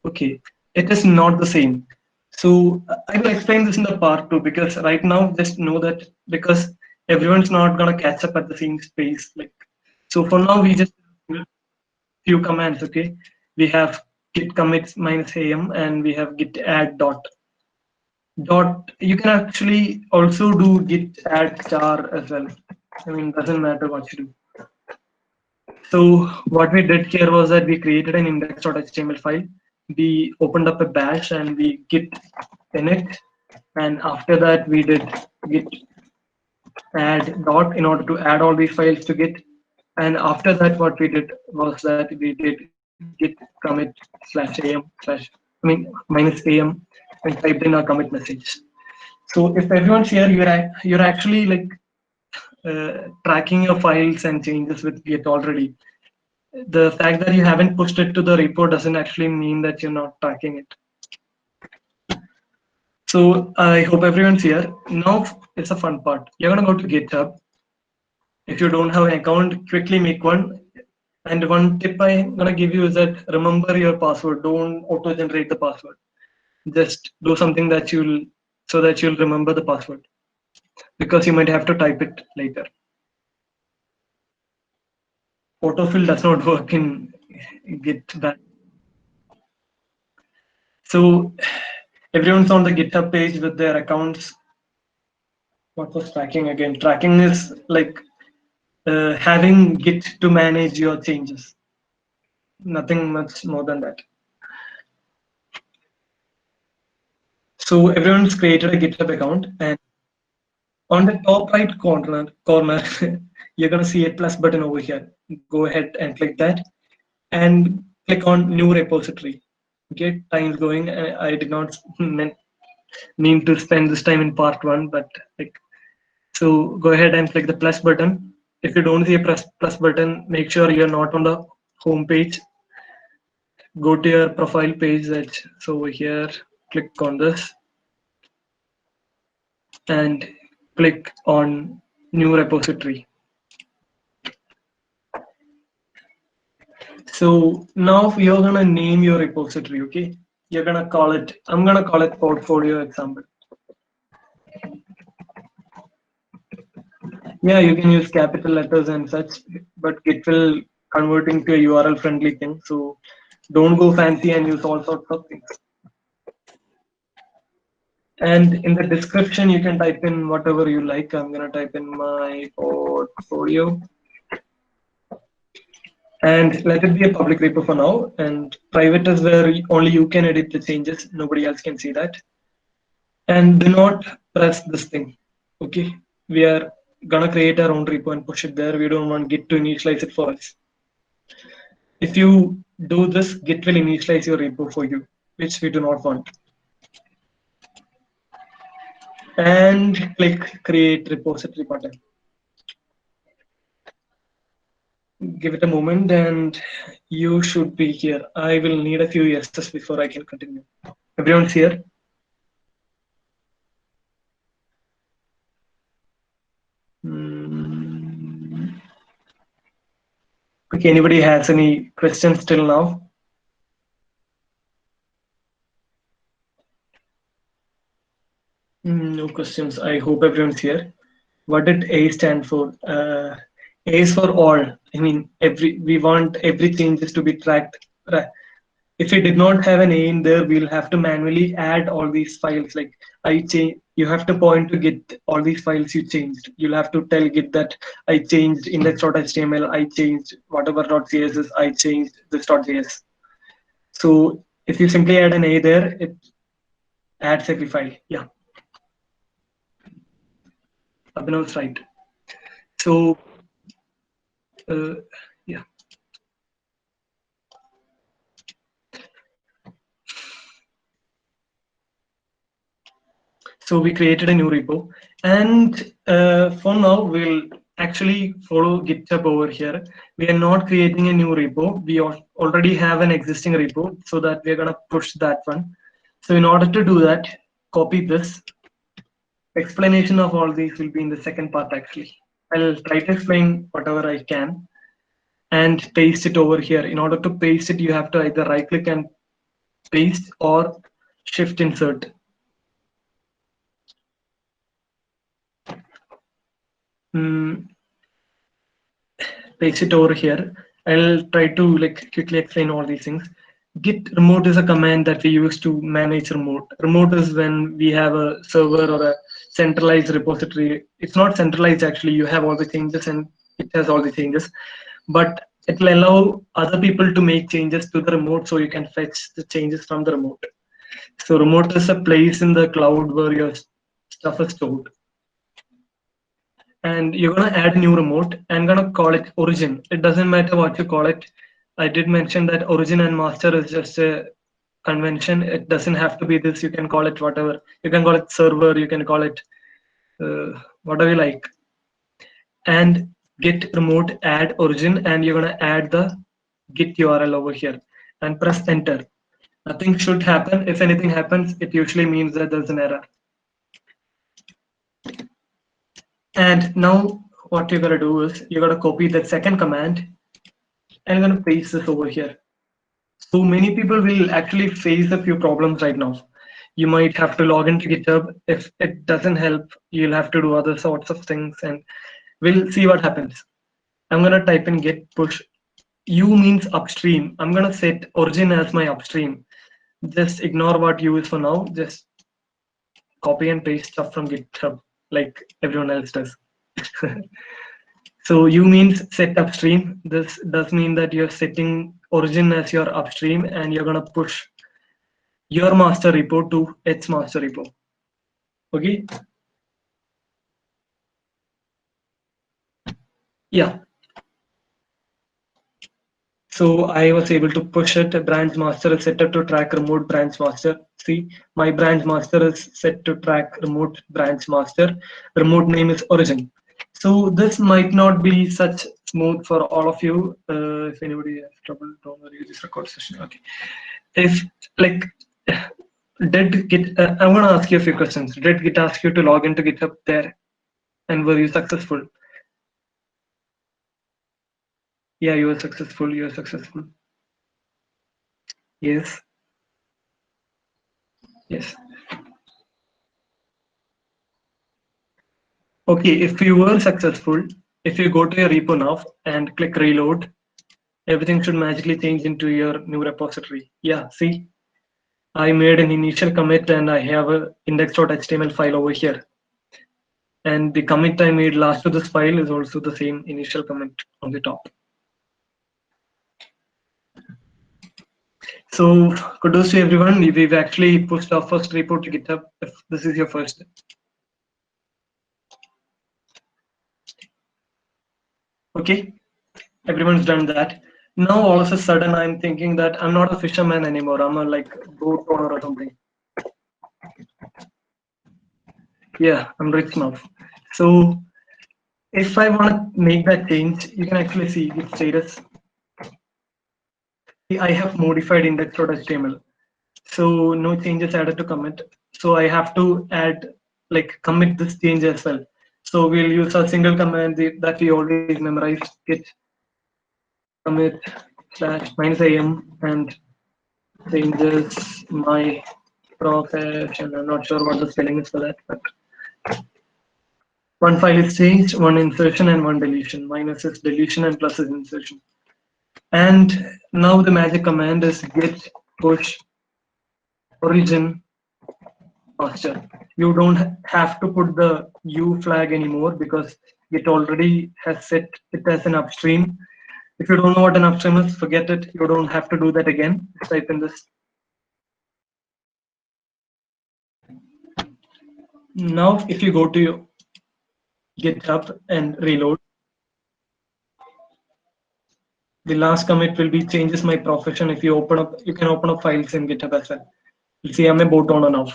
B: okay, it is not the same. So I will explain this in the part two, because right now just know that because everyone's not gonna catch up at the same space. Like, so for now we just few commands. Okay, we have git commits -am and we have git add dot. You can actually also do git add star as well. I mean, doesn't matter what you do. So what we did here was that we created an index.html file. We opened up a bash and we git init, and after that we did git add dot in order to add all these files to git. And after that, what we did was that we did git commit -am and typed in our commit message. So if everyone's here, you're actually like tracking your files and changes with Git already. The fact that you haven't pushed it to the repo doesn't actually mean that you're not tracking it. So I hope everyone's here. Now it's a fun part. You're gonna go to GitHub. If you don't have an account, quickly make one. And one tip I'm gonna give you is that remember your password. Don't auto-generate the password. Just do something that so that you'll remember the password, because you might have to type it later. Autofill does not work in Git. So everyone's on the GitHub page with their accounts. What was tracking again? Tracking is like having Git to manage your changes. Nothing much more than that. So everyone's created a GitHub account, and On the top right corner, you're gonna see a plus button over here. Go ahead and click that, and click on new repository. Okay, time is going. I did not mean to spend this time in part one, but like, so go ahead and click the plus button. If you don't see a plus button, make sure you're not on the home page. Go to your profile page. That's so over here. Click on this and click on new repository. So now you're gonna name your repository. Okay, you're gonna call it. I'm gonna call it portfolio example. Yeah, you can use capital letters and such, but it will convert into a URL friendly thing. So don't go fancy and use all sorts of things. And in the description, you can type in whatever you like. I'm gonna type in my portfolio, and let it be a public repo for now. And private is where only you can edit the changes. Nobody else can see that. And do not press this thing. Okay, we are gonna create our own repo and push it there. We don't want Git to initialize it for us. If you do this, Git will initialize your repo for you, which we do not want. And click create repository button. Give it a moment and you should be here. I will need a few yeses before I can continue. Everyone's here? Okay, anybody has any questions till now? No questions. I hope everyone's here. What did A stand for? A is for all. I mean, we want every changes to be tracked. If we did not have an A in there, we'll have to manually add all these files. Like you have to point to Git all these files you changed. You'll have to tell Git that I changed index.html, I changed whatever.css, I changed this.js. So if you simply add an A there, it adds every file. Yeah. Abhinav's right. So, yeah. So we created a new repo, and for now we'll actually follow GitHub over here. We are not creating a new repo. We already have an existing repo, so that we're gonna push that one. So in order to do that, copy this. Explanation of all these will be in the second part actually. I'll try to explain whatever I can and paste it over here. In order to paste it, you have to either right click and paste or shift insert. Paste it over here. I'll try to like quickly explain all these things. Git remote is a command that we use to manage remote. Remote is when we have a server or a centralized repository. It's not centralized actually. You have all the changes and it has all the changes, but it will allow other people to make changes to the remote, so you can fetch the changes from the remote. So remote is a place in the cloud where your stuff is stored. And you're gonna add a new remote. I'm gonna call it origin. It doesn't matter what you call it. I did mention that origin and master is just a convention. It doesn't have to be this. You can call it whatever. You can call it server. You can call it whatever you like. And git remote add origin, and you're gonna add the git URL over here and press enter. Nothing should happen. If anything happens, it usually means that there's an error. And now what you're gonna do is you're gonna copy that second command and you're gonna paste this over here. So many people will actually face a few problems right now. You might have to log into GitHub. If it doesn't help, you'll have to do other sorts of things, and we'll see what happens. I'm gonna type in git push. U means upstream. I'm gonna set origin as my upstream. Just ignore what U is for now. Just copy and paste stuff from GitHub like everyone else does. So U means set upstream. This does mean that you're setting origin as your upstream, and you're gonna push your master repo to its master repo. Okay. Yeah. So I was able to push it. Branch master is set up to track remote branch master. See, my branch master is set to track remote branch master. Remote name is origin. So this might not be such smooth for all of you. If anybody has trouble, don't worry, this record session. Okay. If like did Git, I'm gonna ask you a few questions. Did Git ask you to log into GitHub there, and were you successful? Yeah, you were successful. You were successful. Yes. Yes. Okay, if you were successful, if you go to your repo now and click reload, everything should magically change into your new repository. Yeah, see, I made an initial commit and I have a index.html file over here. And the commit I made last to this file is also the same initial commit on the top. So kudos to everyone. We've actually pushed our first repo to GitHub if this is your first. Okay, everyone's done that. Now all of a sudden I'm thinking that I'm not a fisherman anymore. I'm a like boat owner or something. Yeah, I'm rich now. So if I want to make that change, you can actually see the status. I have modified index.html. So no changes added to commit. So I have to add like commit this change as well. So we'll use a single command that we always memorized, git commit /-am and changes my profession. I'm not sure what the spelling is for that, but one file is changed, one insertion and one deletion. Minus is deletion and plus is insertion. And now the magic command is git push origin master. You don't have to put the U flag anymore because it already has set it as an upstream. If you don't know what an upstream is, forget it. You don't have to do that again. Just type in this. Now, if you go to your GitHub and reload, the last commit will be changes my profession. If you open up, you can open up files in GitHub as well. You'll see I'm a boat owner now.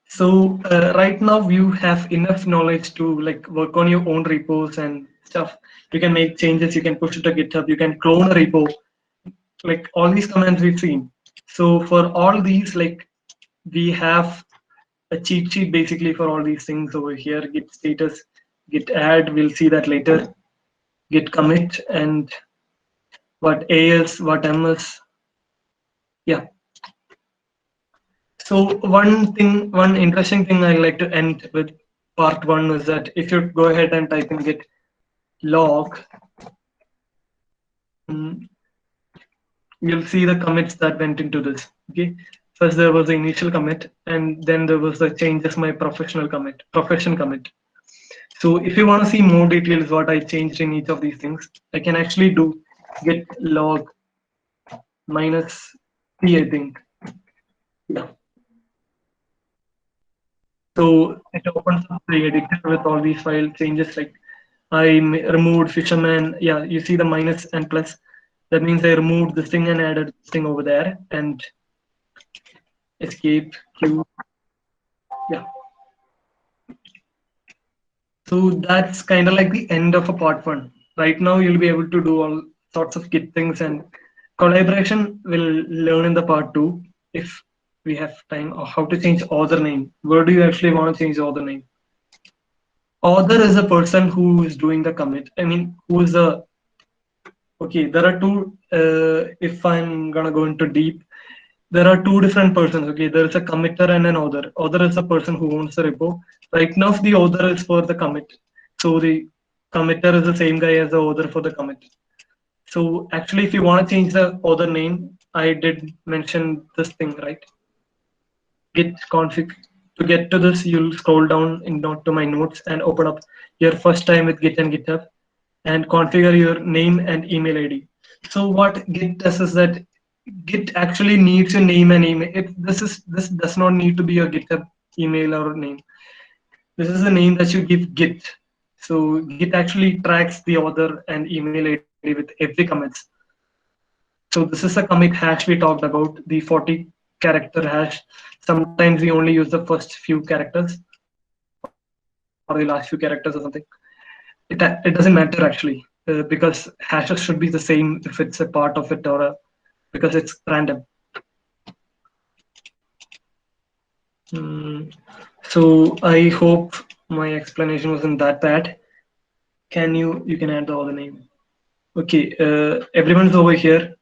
B: So right now you have enough knowledge to like work on your own repos and stuff. You can make changes. You can push it to GitHub. You can clone a repo. Like all these commands we've seen. So for all these, like we have a cheat sheet basically for all these things over here. Git status, git add. We'll see that later. Git commit and what A is, what M is. Yeah. So one interesting thing I like to end with part one is that if you go ahead and type in git log, you'll see the commits that went into this. Okay, first there was the initial commit, and then there was the changes my profession commit. So if you want to see more details what I changed in each of these things, I can actually do git log -p, I think. Yeah. So it opens up the editor with all these file changes. Like I removed fisherman. Yeah, you see the minus and plus. That means I removed this thing and added this thing over there and escape Q. Yeah. So that's kind of like the end of a part one. Right now you'll be able to do all sorts of Git things, and collaboration will learn in the part two if we have time, or how to change author name. Where do you actually want to change author name? Author is a person who is doing the commit. I mean, who is the okay? There are two. If I'm gonna go into deep, there are two different persons. Okay, there is a committer and an author. Author is a person who owns the repo. Right now, the author is for the commit. So the committer is the same guy as the author for the commit. So actually, if you want to change the author name, I did mention this thing, right? Git config. To get to this, you'll scroll down to my notes and open up your first time with Git and GitHub and configure your name and email ID. So what Git does is that Git actually needs your name and email. This does not need to be your GitHub email or name. This is the name that you give Git. So Git actually tracks the author and email ID with every commits. So this is a commit hash we talked about, the 40 character hash. Sometimes we only use the first few characters or the last few characters or something. It doesn't matter actually, because hashes should be the same if it's a part of it or because it's random. Mm, so I hope my explanation wasn't that bad. You can add the other name. Okay, everyone's over here.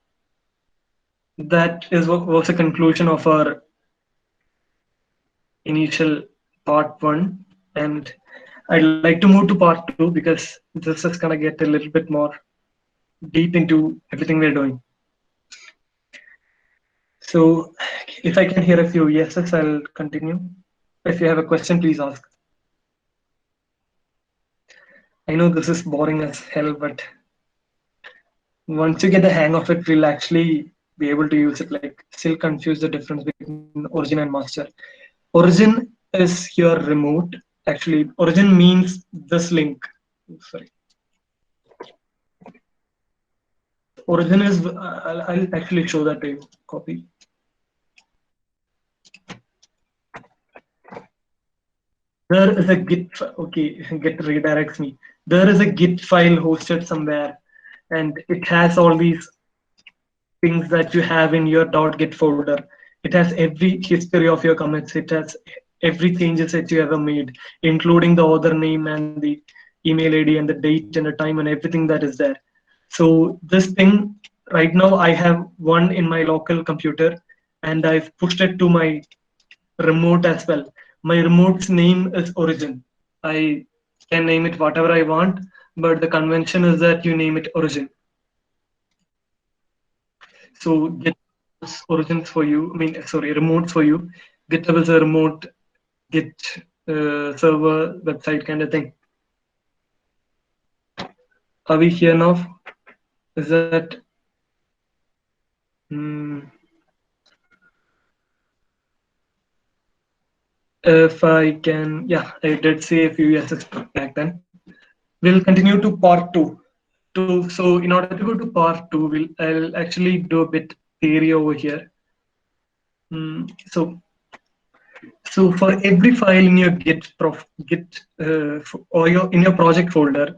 B: That is what was a conclusion of our initial part one, and I'd like to move to part two because this is gonna get a little bit more deep into everything we're doing. So, if I can hear a few yeses, I'll continue. If you have a question, please ask. I know this is boring as hell, but once you get the hang of it, we'll actually be able to use it. Like, still confuse the difference between origin and master. Origin is your remote. Actually, origin means this link. Sorry. Origin is, I'll actually show that to you. Copy. There is a Git, okay, Git redirects me. There is a Git file hosted somewhere, and it has all these things that you have in your .git folder. It has every history of your commits. It has every changes that you ever made, including the author name and the email ID and the date and the time and everything that is there. So this thing right now I have one in my local computer, and I've pushed it to my remote as well. My remote's name is Origin. I can name it whatever I want, but the convention is that you name it Origin. So Git origins for you. I mean, sorry, remotes for you. GitHub is a remote Git server website kind of thing. Are we here now? Is that? Hmm. If I can, yeah, I did say a few yeses back then. We'll continue to part two. So in order to go to part two, I'll actually do a bit theory over here. So for every file in your Git or in your project folder,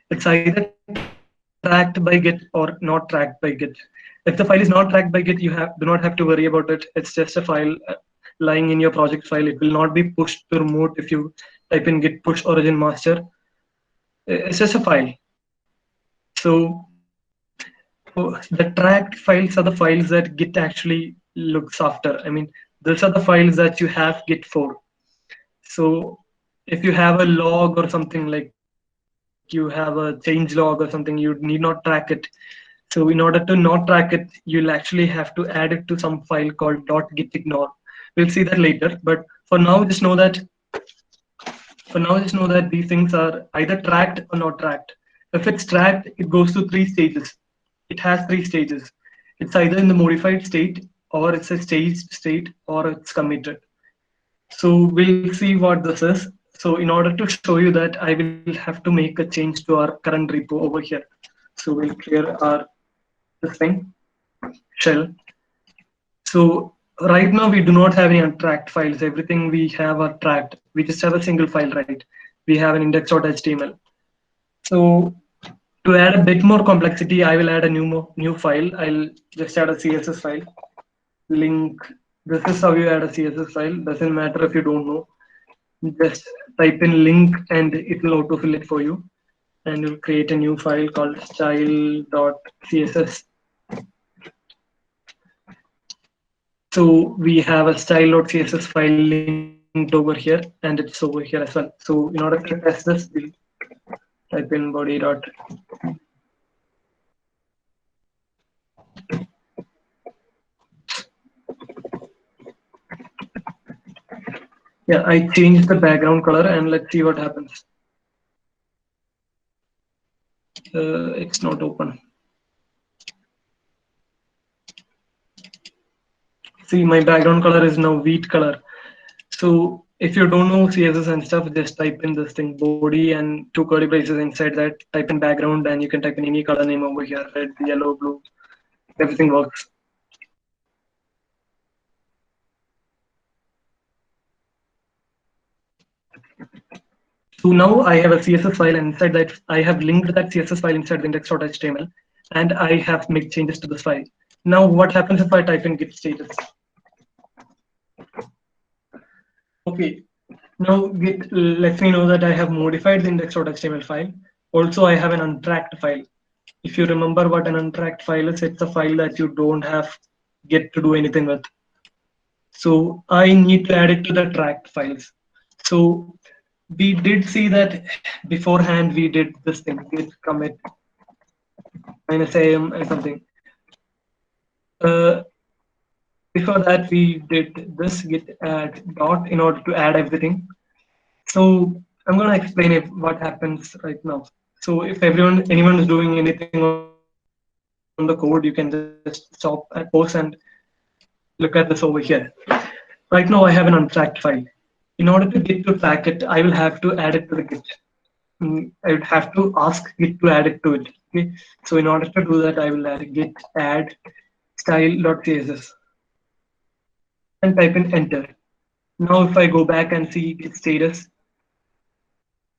B: it's either tracked by Git or not tracked by Git. If the file is not tracked by Git, do not have to worry about it. It's just a file lying in your project file. It will not be pushed to remote if you type in git push origin master. It's just a file. So the tracked files are the files that Git actually looks after. I mean, those are the files that you have Git for. So if you have a log or something, like you have a change log or something, you need not track it. So in order to not track it, you'll actually have to add it to some file called .gitignore. We'll see that later. But for now, just know that these things are either tracked or not tracked. If it's tracked, it goes to three stages. It has three stages. It's either in the modified state, or it's a staged state, or it's committed. So we'll see what this is. So in order to show you that, I will have to make a change to our current repo over here. So we'll clear our this thing shell. So right now we do not have any untracked files. Everything we have are tracked. We just have a single file, right? We have an index.html. So to add a bit more complexity, I will add a new file. I'll just add a CSS file. Link. This is how you add a CSS file. Doesn't matter if you don't know. Just type in link and it will autofill it for you. And you'll create a new file called style.css. So we have a style.css file linked over here, and it's over here as well. So in order to test this, we'll type in body dot. Yeah, I changed the background color, and let's see what happens. It's not open. See, my background color is now wheat color. So if you don't know CSS and stuff, just type in this thing body and two curly braces inside that. Type in background and you can type in any color name over here, red, yellow, blue. Everything works. So now I have a CSS file, and inside that I have linked that CSS file inside the index.html, and I have made changes to this file. Now what happens if I type in git status? Okay, now git lets me know that I have modified the index.html file. Also, I have an untracked file. If you remember what an untracked file is, it's a file that you don't have get to do anything with. So I need to add it to the tracked files. So we did see that beforehand we did this thing, git commit -am and something. Uh, Before that we did this git add dot in order to add everything. So I'm gonna explain it what happens right now. So if anyone is doing anything on the code, you can just stop at pause and look at this over here. Right now I have an untracked file. In order to get to track it, I will have to add it to the git. I would have to ask git to add it to it. Okay. So in order to do that, I will add git add style.css and type in enter. Now if I go back and see git status,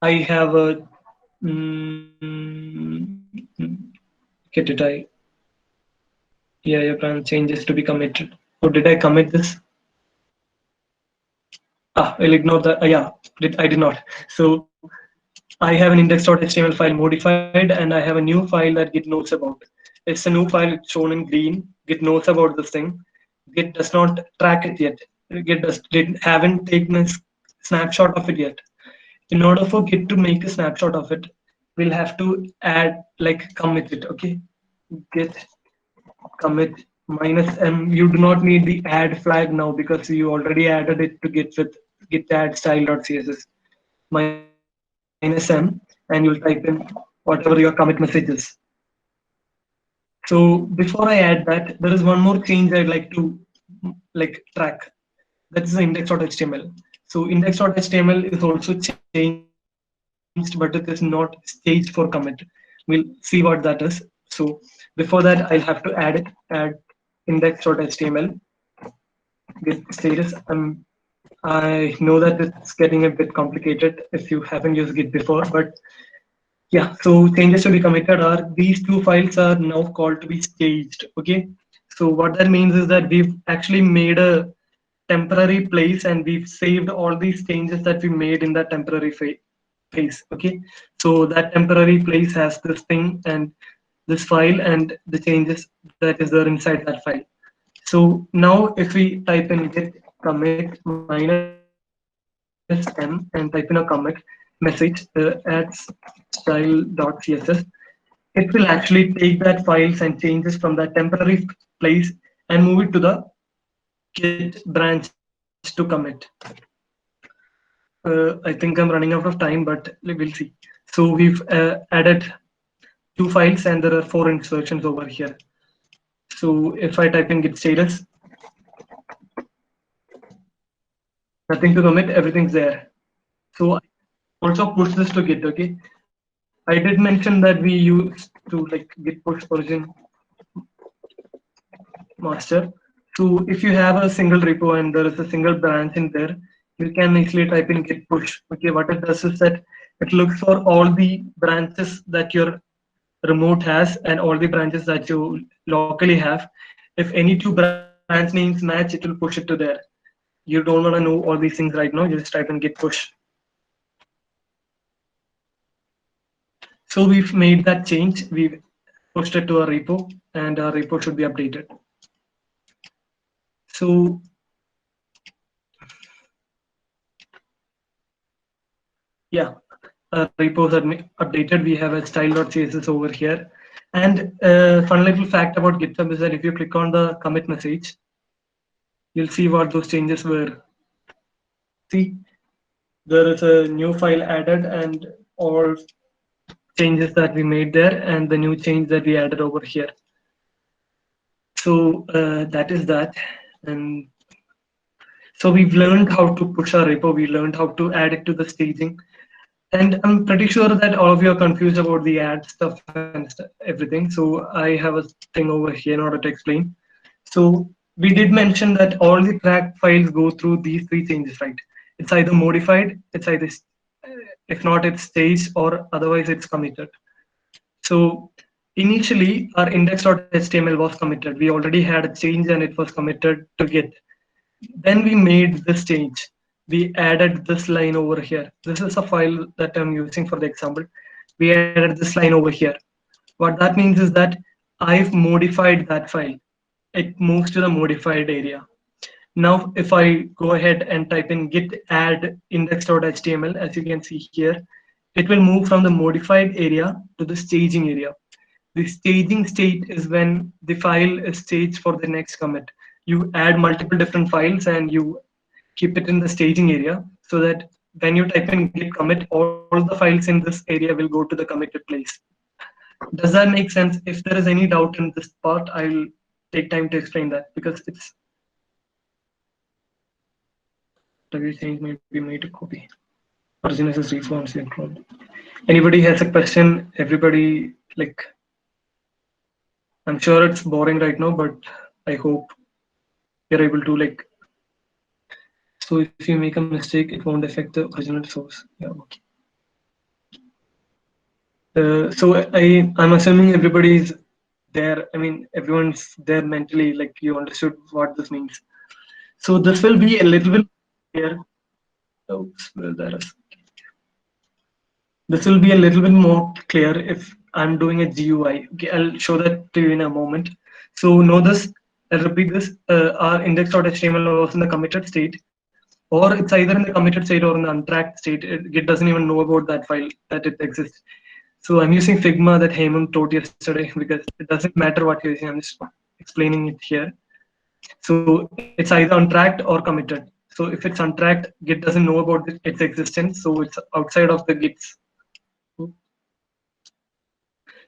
B: I have a okay, did I? Yeah, your plan changes to be committed. Or did I commit this? I'll ignore that. I did not. So I have an index.html file modified, and I have a new file that Git knows about. It's a new file, it's shown in green. Git knows about this thing. Git does not track it yet. Haven't taken a snapshot of it yet. In order for Git to make a snapshot of it, we'll have to add like commit it. Okay, git commit -m. You do not need the add flag now because you already added it to Git with git add style.css -m, and you'll type in whatever your commit message is. So before I add that, there is one more change I'd like to like track. That is the index.html. So index.html is also changed, but it is not staged for commit. We'll see what that is. So before that, I'll have to add it. Add index.html git status. I know that it's getting a bit complicated if you haven't used Git before, but yeah, so changes to be committed are these two files are now called to be staged. Okay, so what that means is that we've actually made a temporary place and we've saved all these changes that we made in that temporary place. Okay, so that temporary place has this thing and this file and the changes that is there inside that file. So now if we type in git commit -m and type in a commit message at style.css, it will actually take that files and changes from that temporary place and move it to the git branch to commit. I think I'm running out of time, but we'll see. So we've added two files and there are 4 instructions over here. So if I type in git status, nothing to commit, everything's there. So I also push this to git. Okay, I did mention that we used to like git push origin master. So if you have a single repo and there is a single branch in there, you can easily type in git push. Okay, what it does is that it looks for all the branches that your remote has and all the branches that you locally have. If any 2 branch names match, it will push it to there. You don't want to know all these things right now, you just type in git push. So we've made that change, we've pushed it to our repo and our repo should be updated. So yeah, our repos are updated. We have a style.css over here. And fun little fact about GitHub is that if you click on the commit message, you'll see what those changes were. See, there is a new file added and all changes that we made there and the new change that we added over here. So that is that. And So we've learned how to push our repo, we learned how to add it to the staging. And I'm pretty sure that all of you are confused about the ad stuff and everything. So I have a thing over here in order to explain. So we did mention that all the track files go through these three changes, right? It's either modified, it's either, if not, it's staged, or otherwise it's committed. So initially, our index.html was committed. We already had a change and it was committed to Git. Then we made this change. We added this line over here. This is a file that I'm using for the example. We added this line over here. What that means is that I've modified that file. It moves to the modified area. Now, if I go ahead and type in git add index.html, as you can see here, it will move from the modified area to the staging area. The staging state is when the file is staged for the next commit. You add multiple different files and you keep it in the staging area so that when you type in git commit, all the files in this area will go to the committed place. Does that make sense? If there is any doubt in this part, I'll take time to explain that because it's W change may be made to copy. Original is reform synchron. Anybody has a question? Everybody, like, I'm sure it's boring right now, but I hope you're able to, like, so if you make a mistake, it won't affect the original source. Yeah, okay. I'm assuming everybody's there. I mean, everyone's there mentally, like you understood what this means. So this will be a little bit here. Oops, well, there is. This will be a little bit more clear if I'm doing a GUI. Okay, I'll show that to you in a moment. So know this, I'll repeat this. Our index.html was in the committed state, or it's either in the committed state or in the untracked state. Git doesn't even know about that file, that it exists. So I'm using Figma that Hemant taught yesterday because it doesn't matter what you're using. I'm just explaining it here. So it's either untracked or committed. So if it's untracked, Git doesn't know about its existence. So it's outside of the Git's.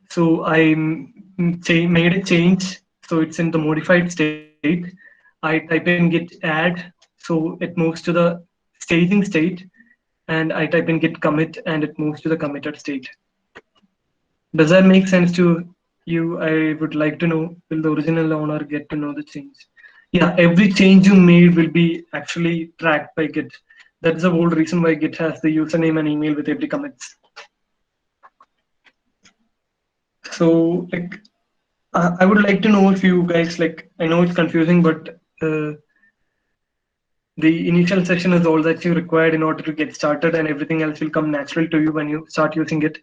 B: So I made a change. So it's in the modified state. I type in git add. So it moves to the staging state. And I type in git commit and it moves to the committed state. Does that make sense to you? I would like to know, will the original owner get to know the change? Yeah, every change you made will be actually tracked by Git. That's the whole reason why Git has the username and email with every commits. So, like, I would like to know if you guys, like, I know it's confusing, but the initial session is all that you required in order to get started, and everything else will come natural to you when you start using it.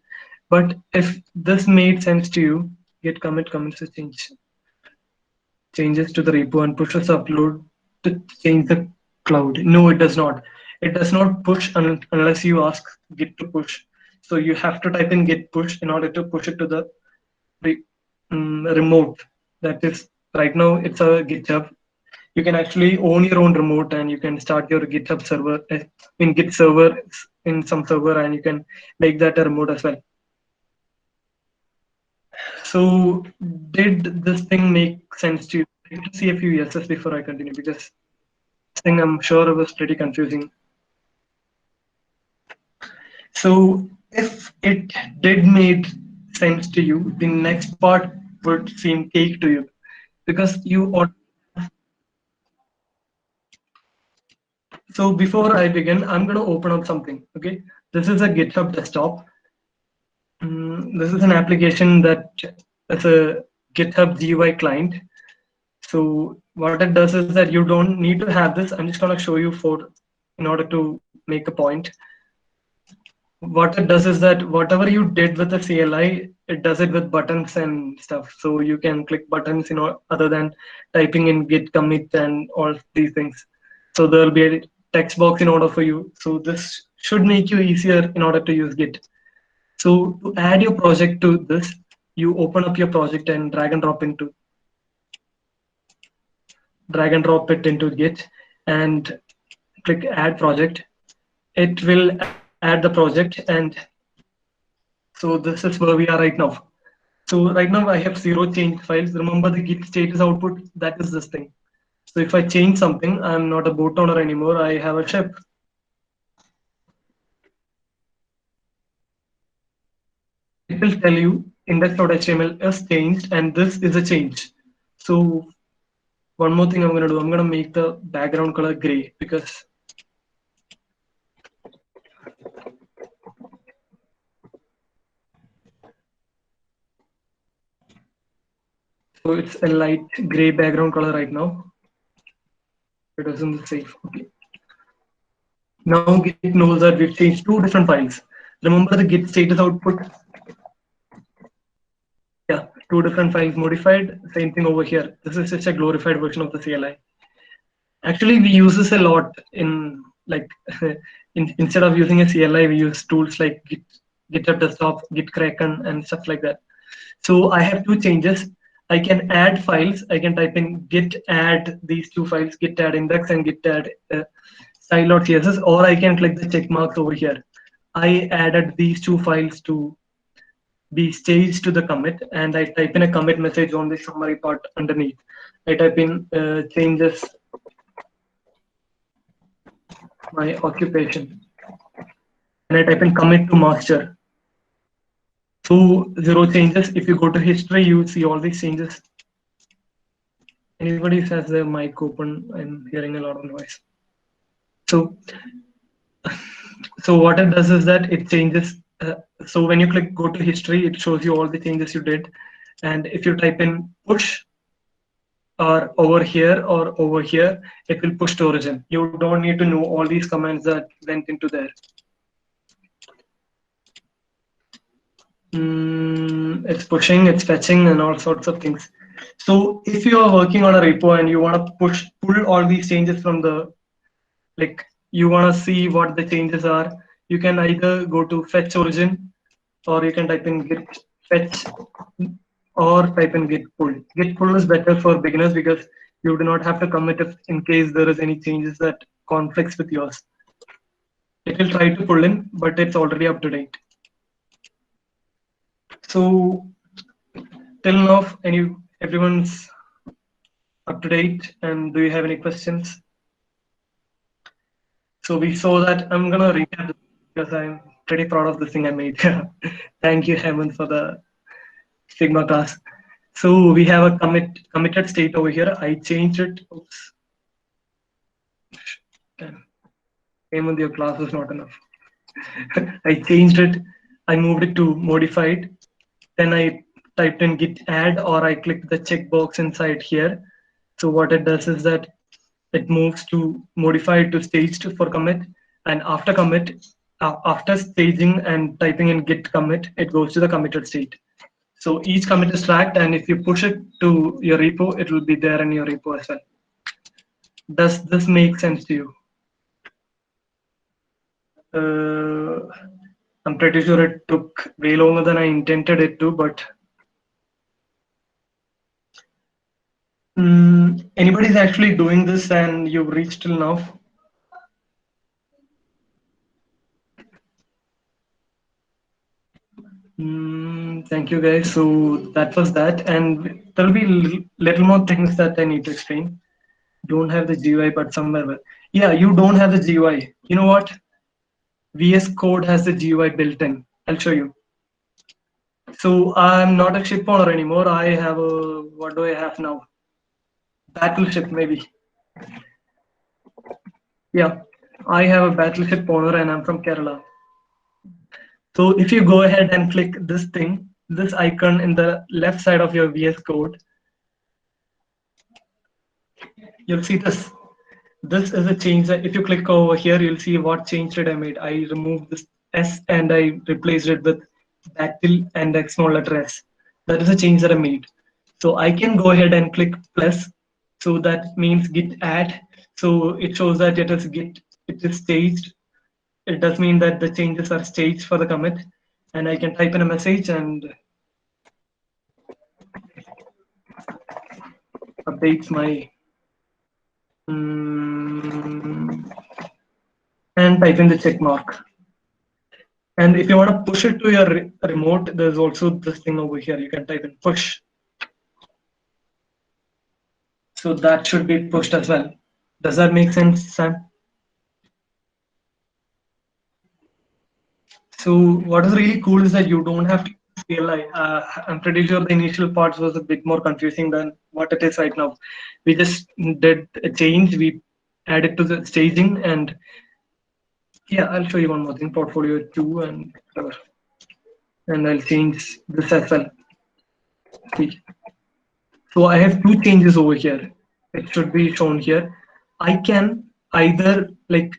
B: But if this made sense to you, git commit commits the changes to the repo and pushes upload to change the cloud. No, it does not. It does not push unless you ask git to push. So you have to type in git push in order to push it to the remote. That is, right now it's a GitHub. You can actually own your own remote and you can start your GitHub server in Git server in some server, and you can make that a remote as well. So did this thing make sense to you? I need to see a few yeses before I continue because this thing I'm sure it was pretty confusing. So if it did make sense to you, the next part would seem cake to you because you ought. So before I begin, I'm going to open up something. Okay, this is a GitHub desktop. This is an application that is a GitHub GUI client. So what it does is that you don't need to have this. I'm just going to show you in order to make a point. What it does is that whatever you did with the CLI, it does it with buttons and stuff. So you can click buttons, other than typing in git commit and all these things. So there'll be a text box in order for you. So this should make you easier in order to use Git. So to add your project to this, you open up your project and drag and drop it into Git and click add project. It will add the project, and so this is where we are right now. So right now I have 0 change files. Remember the git status output, that is this thing. So if I change something, I'm not a boat owner anymore. I have a ship. It will tell you index.html is changed and this is a change. So one more thing I'm going to do, I'm going to make the background color gray because so it's a light gray background color right now. It doesn't save. Okay. Now Git knows that we've changed two different files. Remember the Git status output? Yeah, two different files modified. Same thing over here. This is just a glorified version of the CLI. Actually, we use this a lot in like instead of using a CLI, we use tools like GitHub Desktop, Git Kraken, and stuff like that. So I have two changes. I can add files. I can type in git add these two files, git add index and git add style.css, or I can click the check marks over here. I added these two files to be staged to the commit, and I type in a commit message on the summary part underneath. I type in changes my occupation, and I type in commit to master. So 0 changes. If you go to history, you will see all these changes. Anybody has their mic open? I'm hearing a lot of noise. So, so what it does is that it changes. So when you click go to history, it shows you all the changes you did. And if you type in push or over here, it will push to origin. You don't need to know all these commands that went into there. It's pushing, it's fetching, and all sorts of things. So if you are working on a repo and you want to pull all these changes from the, like you want to see what the changes are, you can either go to fetch origin, or you can type in git fetch, or type in git pull. Git pull is better for beginners because you do not have to commit if in case there is any changes that conflicts with yours. It will try to pull in, but it's already up to date. So till now, everyone's up to date, and do you have any questions? So we saw that. I'm gonna recap this because I'm pretty proud of the thing I made. Thank you, Hemant, for the Sigma class. So we have a committed state over here. I changed it. Oops. Hemant, your class was not enough. I changed it. I moved it to modified. Then I typed in git add, or I clicked the checkbox inside here. So what it does is that it moves to modified to staged for commit, and after commit, after staging and typing in git commit, it goes to the committed state. So each commit is tracked, and if you push it to your repo, it will be there in your repo as well. Does this make sense to you? I'm pretty sure it took way longer than I intended it to, but anybody's actually doing this and you've reached till now? Thank you, guys. So that was that, and there'll be little more things that I need to explain. Don't have the GUI, but somewhere. Yeah, you don't have the GUI. You know what? VS Code has the GUI built in. I'll show you. So I'm not a ship owner anymore. I have a, what do I have now? Battleship, maybe. Yeah, I have a battleship owner, and I'm from Kerala. So if you go ahead and click this thing, this icon in the left side of your VS Code, you'll see this. This is a change that if you click over here, you'll see what change did I made. I removed this S and I replaced it with battle and a small letter S. That is a change that I made. So I can go ahead and click plus. So that means git add. So it shows that it is staged. It does mean that the changes are staged for the commit. And I can type in a message and updates my and type in the check mark. And if you want to push it to your remote, there's also this thing over here. You can type in push. So that should be pushed as well. Does that make sense, Sam? So what is really cool is that you don't have to CLI. I'm pretty sure the initial parts was a bit more confusing than what it is right now. We just did a change. We added to the staging, and yeah, I'll show you one more thing, portfolio 2 and whatever. And I'll change this as well. See. So I have two changes over here. It should be shown here. I can either like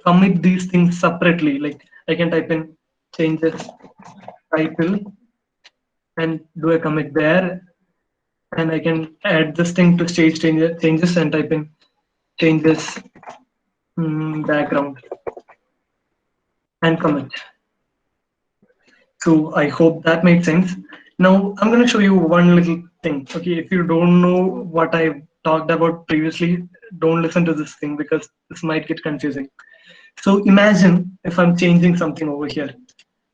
B: commit these things separately. Like I can type in changes title and do a commit there, and I can add this thing to stage changes and type in changes background and commit. So I hope that made sense. Now I'm going to show you one little thing. Okay, if you don't know what I talked about previously, don't listen to this thing because this might get confusing. So imagine if I'm changing something over here.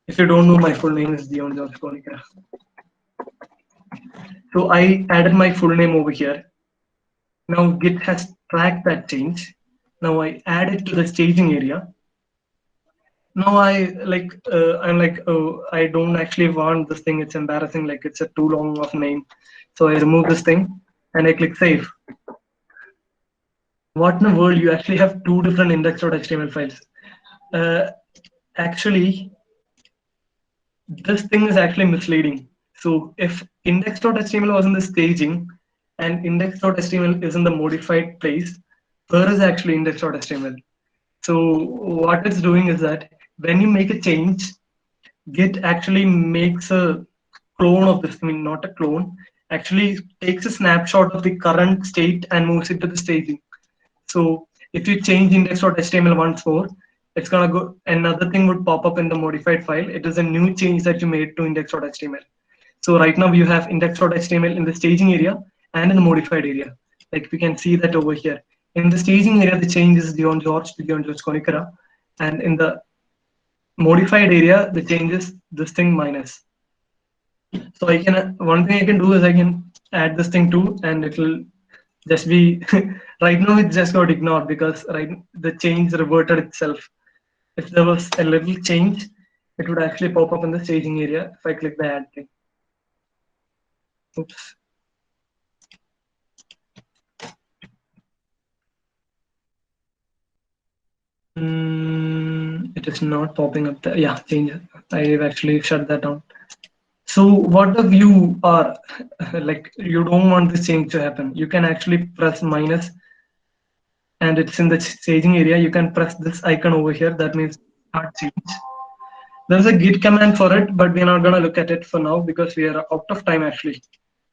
B: If you don't know, my full name is Dion George Konikara. So I added my full name over here. Now Git has tracked that change. Now I add it to the staging area. Now I'm like, oh, I don't actually want this thing. It's embarrassing. Like it's a too long of name. So I remove this thing and I click save. What in the world? You actually have two different index.html files. Actually, this thing is actually misleading. So if index.html was in the staging and index.html is in the modified place, where is actually index.html? So what it's doing is that when you make a change, Git actually makes a clone of this. I mean, not a clone. Actually, takes a snapshot of the current state and moves it to the staging. So if you change index.html once more, it's gonna go. Another thing would pop up in the modified file. It is a new change that you made to index.html. So right now you have index.html in the staging area and in the modified area. Like we can see that over here. In the staging area, the change is Dion George to Dion George Konikara, and in the modified area, the change is this thing minus. So I can one thing I can do is I can add this thing too, and it will just be right now it just got ignored because the change reverted itself. If there was a little change, it would actually pop up in the staging area if I click the add thing. Oops. It is not popping up there. Yeah, change. I've actually shut that down. So what if you are like you don't want this change to happen? You can actually press minus and it's in the staging area. You can press this icon over here. That means start change. There's a git command for it, but we're not gonna look at it for now because we are out of time actually.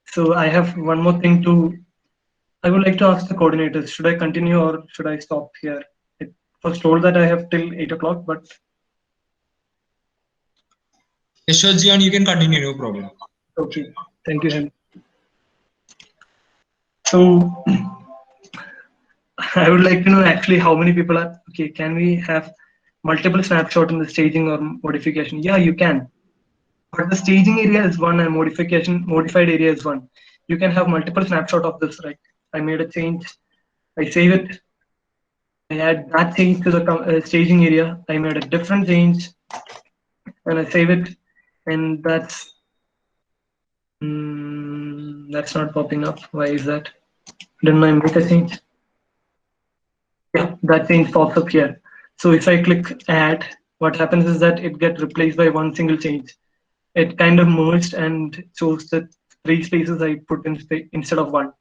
B: So I have one more thing to. I would like to ask the coordinators: should I continue or should I stop here? It was told that I have till 8 o'clock, but
A: Sure, Jian, you can continue, no problem.
B: okay. Thank you, Henry. So I would like to know actually how many people are okay. Can we have multiple snapshot in the staging or modification? Yeah, you can. But the staging area is one and modified area is one. You can have multiple snapshot of this, right? I made a change. I save it. I add that change to the staging area. I made a different change and I save it. And that's not popping up. Why is that? Didn't I make a change? Yeah, that change pops up here. So if I click add, what happens is that it gets replaced by one single change. It kind of merged and shows the 3 spaces I put in instead of 1.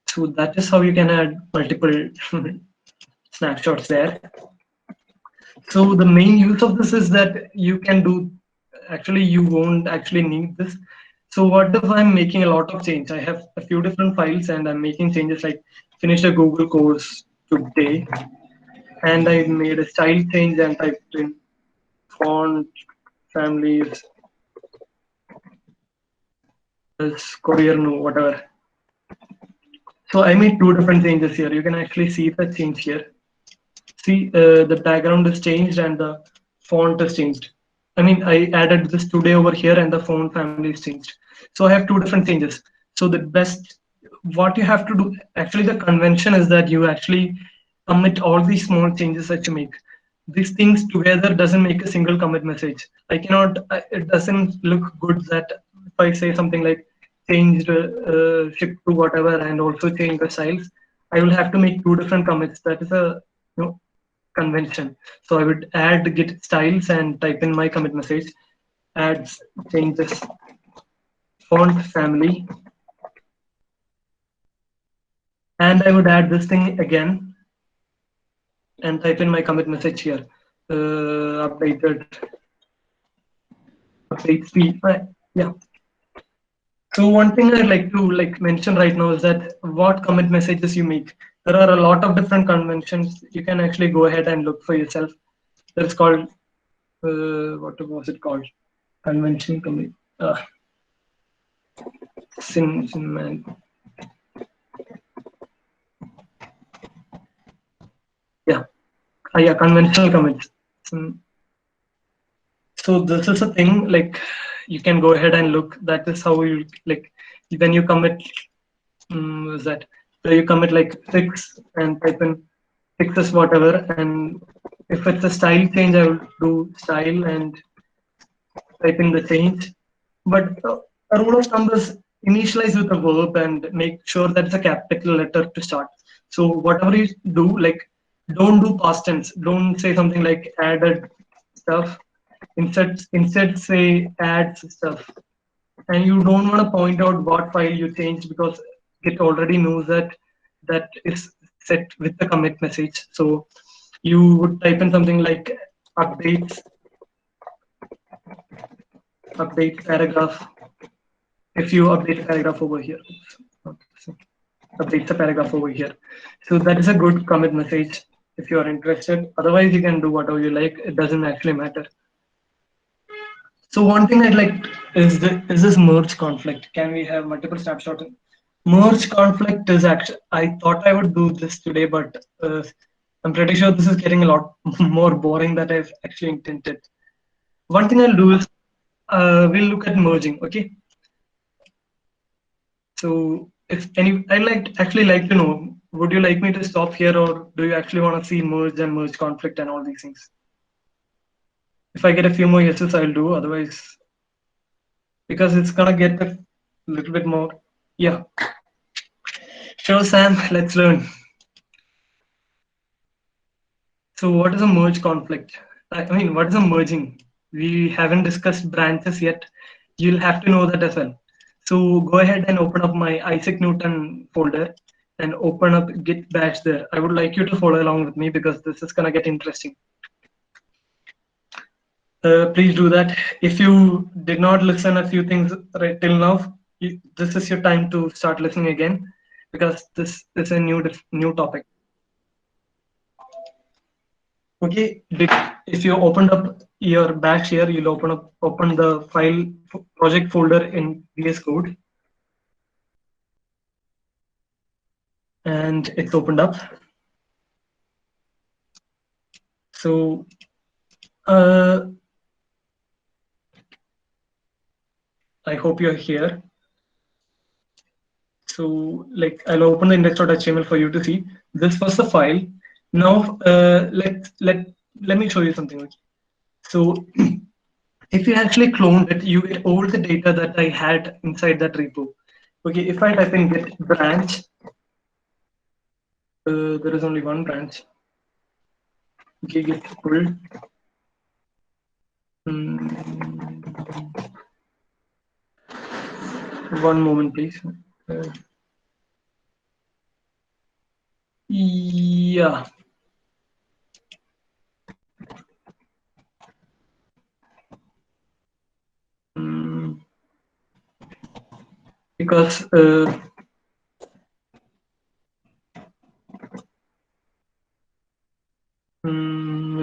B: So that is how you can add multiple snapshots there. So the main use of this is that you can do, actually you won't actually need this. So what if I'm making a lot of change? I have a few different files and I'm making changes like finish a Google course today. And I made a style change and typed in font families, Courier, no, whatever. So I made 2 different changes here. You can actually see the change here. See, the background is changed and the font is changed. I mean, I added this today over here and the font family is changed. So I have 2 different changes. So the best what you have to do, actually the convention is that you actually commit all these small changes that you make. These things together doesn't make a single commit message. I cannot, it doesn't look good that if I say something like change the ship to whatever and also change the styles, I will have to make two different commits. That is a, you know, convention. So I would add git styles and type in my commit message, add changes font family, and I would add this thing again and type in my commit message here. Updated update speed. Yeah. So one thing I'd like to mention right now is that what commit messages you make. There are a lot of different conventions. You can actually go ahead and look for yourself. There's called what was it called? Convention commit. Man. Yeah. Yeah. Conventional commits. So this is a thing like you can go ahead and look. That is how you like when you commit. Is that so you commit like fix and type in fixes whatever, and if it's a style change, I will do style and type in the change. But a rule of thumb is initialize with a verb and make sure that it's a capital letter to start. So whatever you do, like don't do past tense. Don't say something like added stuff. Instead say adds stuff. And you don't want to point out what file you changed because it already knows that that is set with the commit message. So you would type in something like updates update paragraph. If you update a paragraph over here, update the paragraph over here. So that is a good commit message if you are interested. Otherwise, you can do whatever you like. It doesn't actually matter. So one thing I'd like is this merge conflict. Can we have multiple snapshots? Merge conflict is actually, I thought I would do this today, but I'm pretty sure this is getting a lot more boring than I've actually intended. One thing I'll do is we'll look at merging, okay? So if any, actually like to know, would you like me to stop here or do you actually want to see merge and merge conflict and all these things? If I get a few more yeses, I'll do, otherwise, because it's gonna get a little bit more, yeah. Sure, Sam, let's learn. So what is a merge conflict? I mean, what is a merging? We haven't discussed branches yet. You'll have to know that as well. So go ahead and open up my Isaac Newton folder and open up Git bash there. I would like you to follow along with me because this is gonna get interesting. Please do that. If you did not listen a few things right till now, this is your time to start listening again because this is a new topic. Okay, if you opened up your bash here, you'll open the file project folder in VS Code, and it's opened up. So I hope you're here. So like I'll open the index.html for you to see. This was the file. Now let me show you something. Okay. So if you actually cloned it, you get all the data that I had inside that repo. Okay, if I type in git branch, there is only one branch. Okay, git pull. One moment, please. Yeah. Because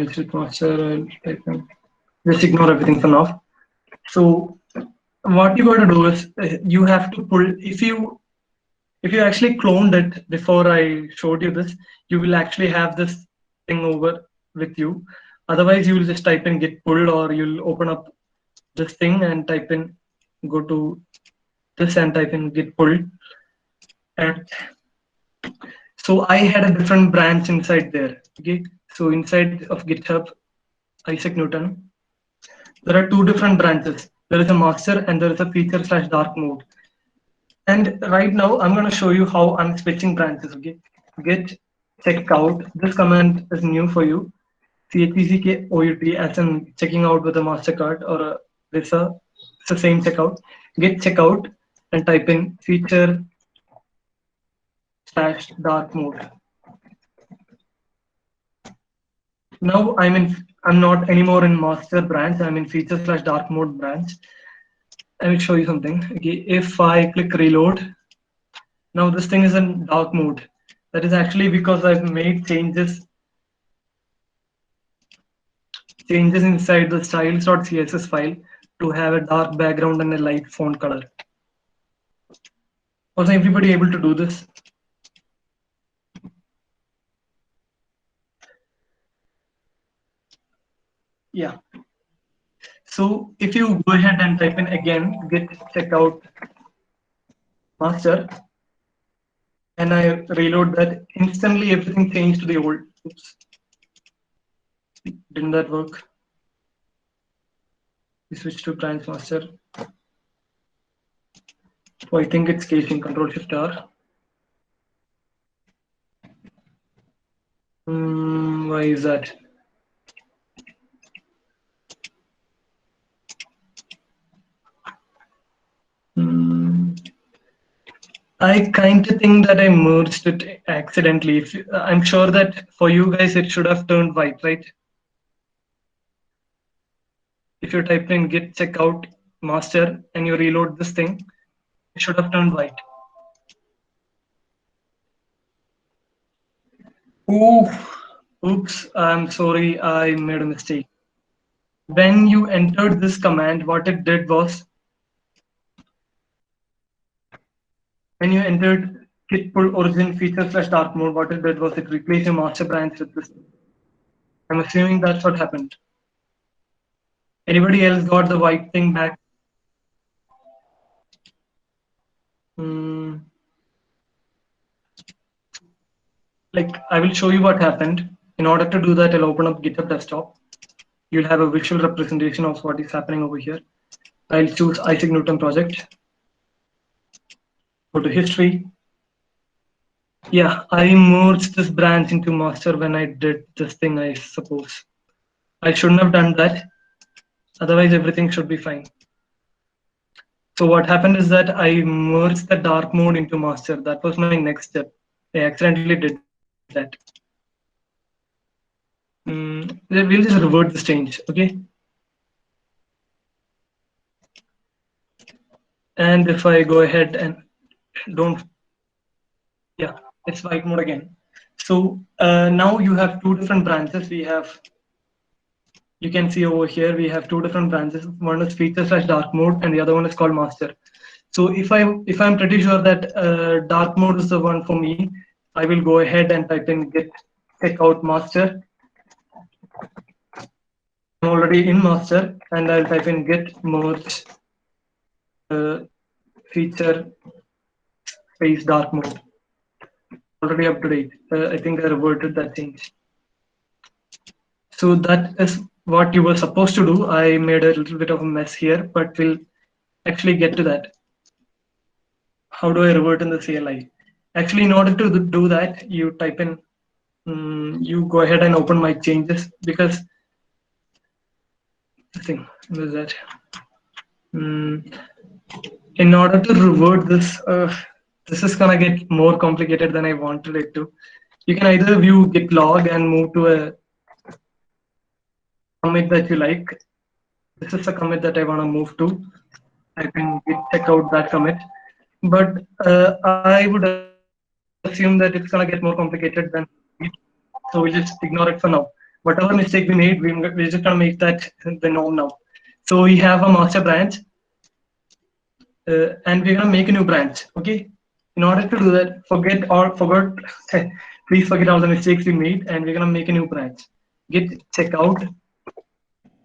B: exit master, just ignore everything for now. So what you got to do is you have to pull. If you actually cloned it before I showed you this, you will actually have this thing over with you. Otherwise, you will just type in git pull, or you'll open up this thing and type in, go to this and type in git pull. And so I had a different branch inside there. Okay. So inside of GitHub, Isaac Newton, there are two different branches. There is a master and there is a feature slash dark mode. And right now I'm going to show you how I'm switching branches. Okay. Git checkout. This command is new for you. CHECKOUT as in checking out with a MasterCard or a Visa. It's the same checkout. Git checkout and type in feature slash dark mode. Now I'm not anymore in master branch. I'm in feature slash dark mode branch. I will show you something. Okay, if I click reload, now this thing is in dark mode. That is actually because I've made changes inside the styles.css file to have a dark background and a light font color. Was everybody able to do this? Yeah. So if you go ahead and type in again git checkout master and I reload that, instantly everything changed to the old. Oops. Didn't that work? We switch to branch master. Oh, I think it's caching. Control Shift R. Why is that? I kind of think that I merged it accidentally. I'm sure that for you guys it should have turned white, right? If you type in git checkout master and you reload this thing, it should have turned white. Oops, I'm sorry, I made a mistake. When you entered this command, what it did was, when you entered git pull origin feature slash dark mode, what it did was it replaced your master branch with this. I'm assuming that's what happened. Anybody else got the white thing back? Like, I will show you what happened. In order to do that, I'll open up GitHub desktop. You'll have a visual representation of what is happening over here. I'll choose Isaac Newton project. Go to history. Yeah, I merged this branch into master when I did this thing, I suppose. I shouldn't have done that. Otherwise, everything should be fine. So what happened is that I merged the dark mode into master. That was my next step. I accidentally did that. We'll just revert this change, okay? And if I go ahead and yeah, it's white mode again. So now you have two different branches. You can see over here, we have two different branches. One is feature slash dark mode and the other one is called master. So if I'm pretty sure that dark mode is the one for me, I will go ahead and type in git checkout master. I'm already in master and I'll type in git merge feature space dark mode. Already up to date. I think I reverted that change. So that is what you were supposed to do. I made a little bit of a mess here, but we'll actually get to that. How do I revert in the CLI? Actually, in order to do that, you type in, you go ahead and open my changes because this thing, what is that? In order to revert this, this is gonna get more complicated than I wanted it to. You can either view git log and move to a commit that you like. This is a commit that I want to move to. I can check out that commit. But I would assume that it's going to get more complicated than so we'll just ignore it for now. Whatever mistake we made, we're just going to make that the norm now. So we have a master branch and we're going to make a new branch. Okay. In order to do that, please forget all the mistakes we made and we're going to make a new branch. Git checkout.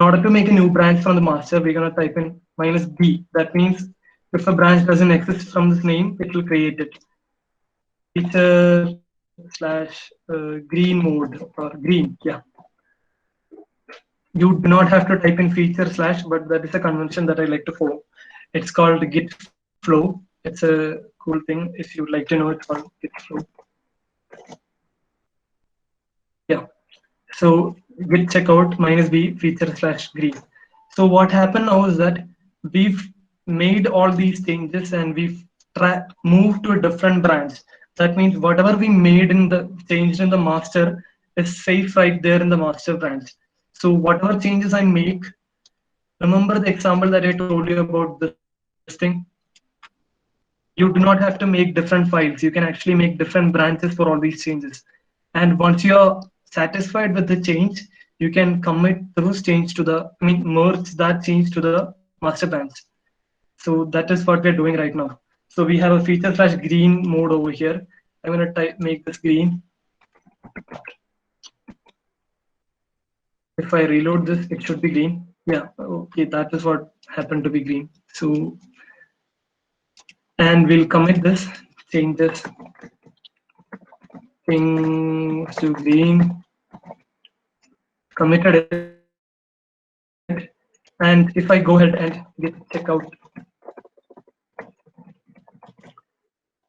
B: In order to make a new branch from the master, we're going to type in -b. That means if a branch doesn't exist from this name, it will create it. feature slash green mode or green. Yeah. You do not have to type in feature slash, but that is a convention that I like to follow. It's called Git Flow. It's a cool thing. If you'd like to know, it's called Git Flow. Yeah. So git checkout minus b feature slash green. So what happened now is that we've made all these changes and we've moved to a different branch. That means whatever we made in the changed in the master is safe right there in the master branch. So whatever changes I make, remember the example that I told you about this thing? You do not have to make different files. You can actually make different branches for all these changes. And once you're satisfied with the change, you can commit those change to the, merge that change to the master branch. So that is what we're doing right now. So we have a feature slash green mode over here. I'm gonna make this green. If I reload this, it should be green. Yeah, okay, that is what happened to be green. So, and we'll commit this, change this thing to green, committed it. And if I go ahead and git checkout,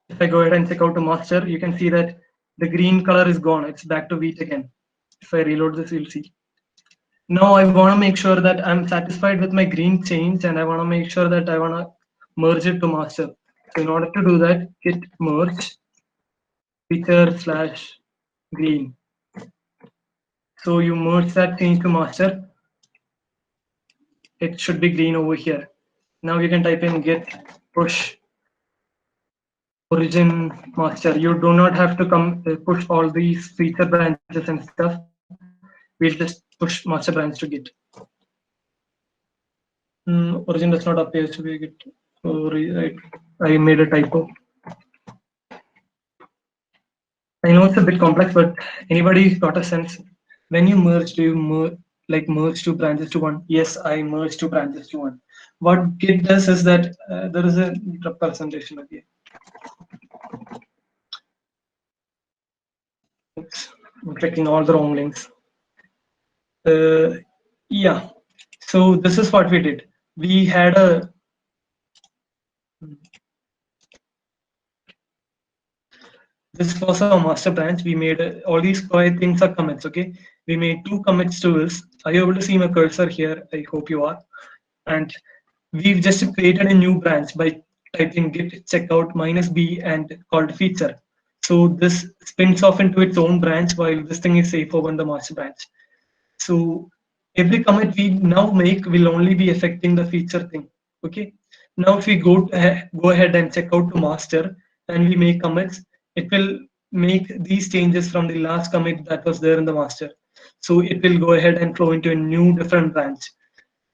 B: if I go ahead and check out to master, you can see that the green color is gone. It's back to wheat again. If I reload this, you'll see. Now I want to make sure that I'm satisfied with my green change and I want to make sure that I want to merge it to master. So in order to do that, git merge feature slash green. So you merge that change to master. It should be green over here. Now you can type in git push origin master. You do not have to come push all these feature branches and stuff. We'll just push master branch to git. Origin does not appear to be git. Sorry, I made a typo. I know it's a bit complex, but anybody got a sense? When you merge, do you merge two branches to one? Yes, I merge two branches to one. What Git does is that there is a representation again. Oops, I'm clicking all the wrong links. Yeah, so this is what we did. We had a this was our master branch. We made all these things are commits. Okay, we made two commits to this. Are you able to see my cursor here? I hope you are. And we've just created a new branch by typing git checkout minus b and called feature. So this spins off into its own branch while this thing is safe over in the master branch. So every commit we now make will only be affecting the feature thing. Okay. Now if we go ahead and check out to master and we make commits, it will make these changes from the last commit that was there in the master. So it will go ahead and flow into a new different branch.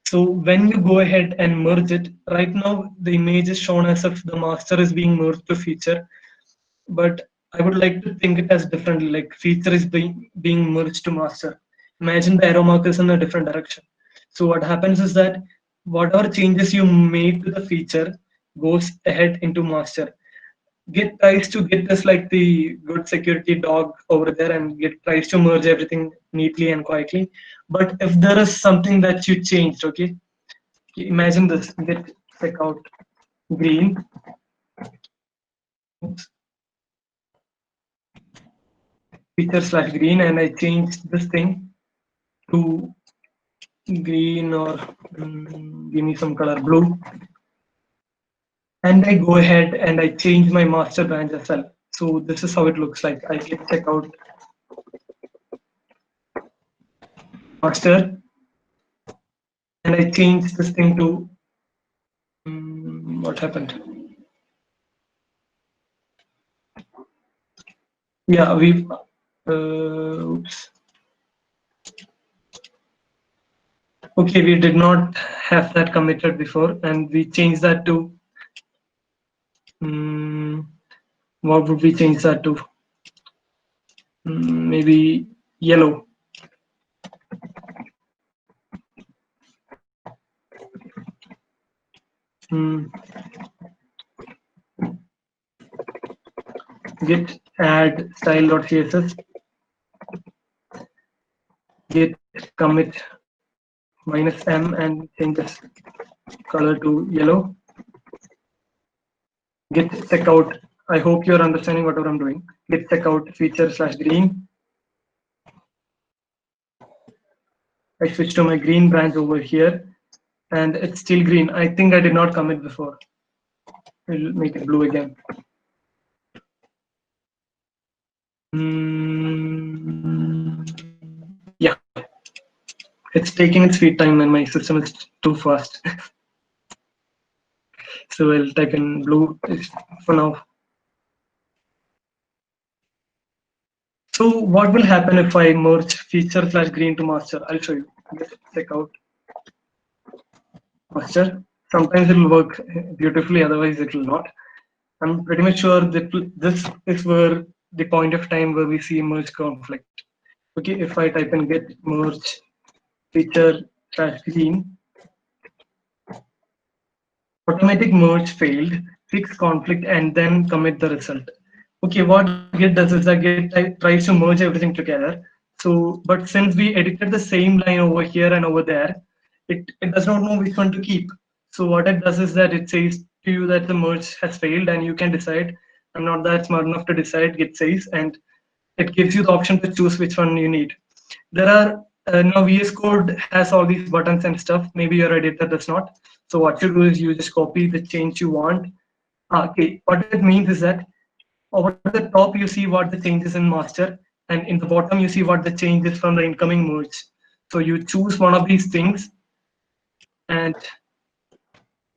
B: So when you go ahead and merge it, right now the image is shown as if the master is being merged to feature, but I would like to think it as differently, like feature is being merged to master. Imagine the arrow markers in a different direction. So what happens is that whatever changes you made to the feature goes ahead into master. Git tries to get this like the good security dog over there and Git tries to merge everything neatly and quietly. But if there is something that you changed, okay, imagine this, Git checkout green. Oops. Feature slash green, and I changed this thing to green or give me some color blue. And I go ahead and I change my master branch as well. So this is how it looks like. I click check out master and I change this thing to what happened? Yeah, we've oops. Okay, we did not have that committed before, and we changed that to what would we change that to? Maybe yellow. git add style.css, git commit -m and changes color to yellow, git checkout. I hope you're understanding whatever I'm doing. Git checkout feature/green. I switch to my green branch over here, and it's still green. I think I did not commit before. We'll make it blue again. Yeah, it's taking its sweet time, and my system is too fast. So I'll type in blue for now. So what will happen if I merge feature/green to master? I'll show you. Check out master. Sometimes it will work beautifully, otherwise it will not. I'm pretty much sure that this is where the point of time where we see merge conflict. Okay, if I type in git merge feature/green, automatic merge failed, fix conflict, and then commit the result. Okay, what Git does is that Git tries to merge everything together. So, but since we edited the same line over here and over there, it does not know which one to keep. So what it does is that it says to you that the merge has failed and you can decide. I'm not that smart enough to decide, Git says, and it gives you the option to choose which one you need. There are now VS Code has all these buttons and stuff. Maybe your editor does not. So what you do is you just copy the change you want. Okay, what it means is that over the top you see what the changes in master, and in the bottom you see what the change is from the incoming merge. So you choose one of these things and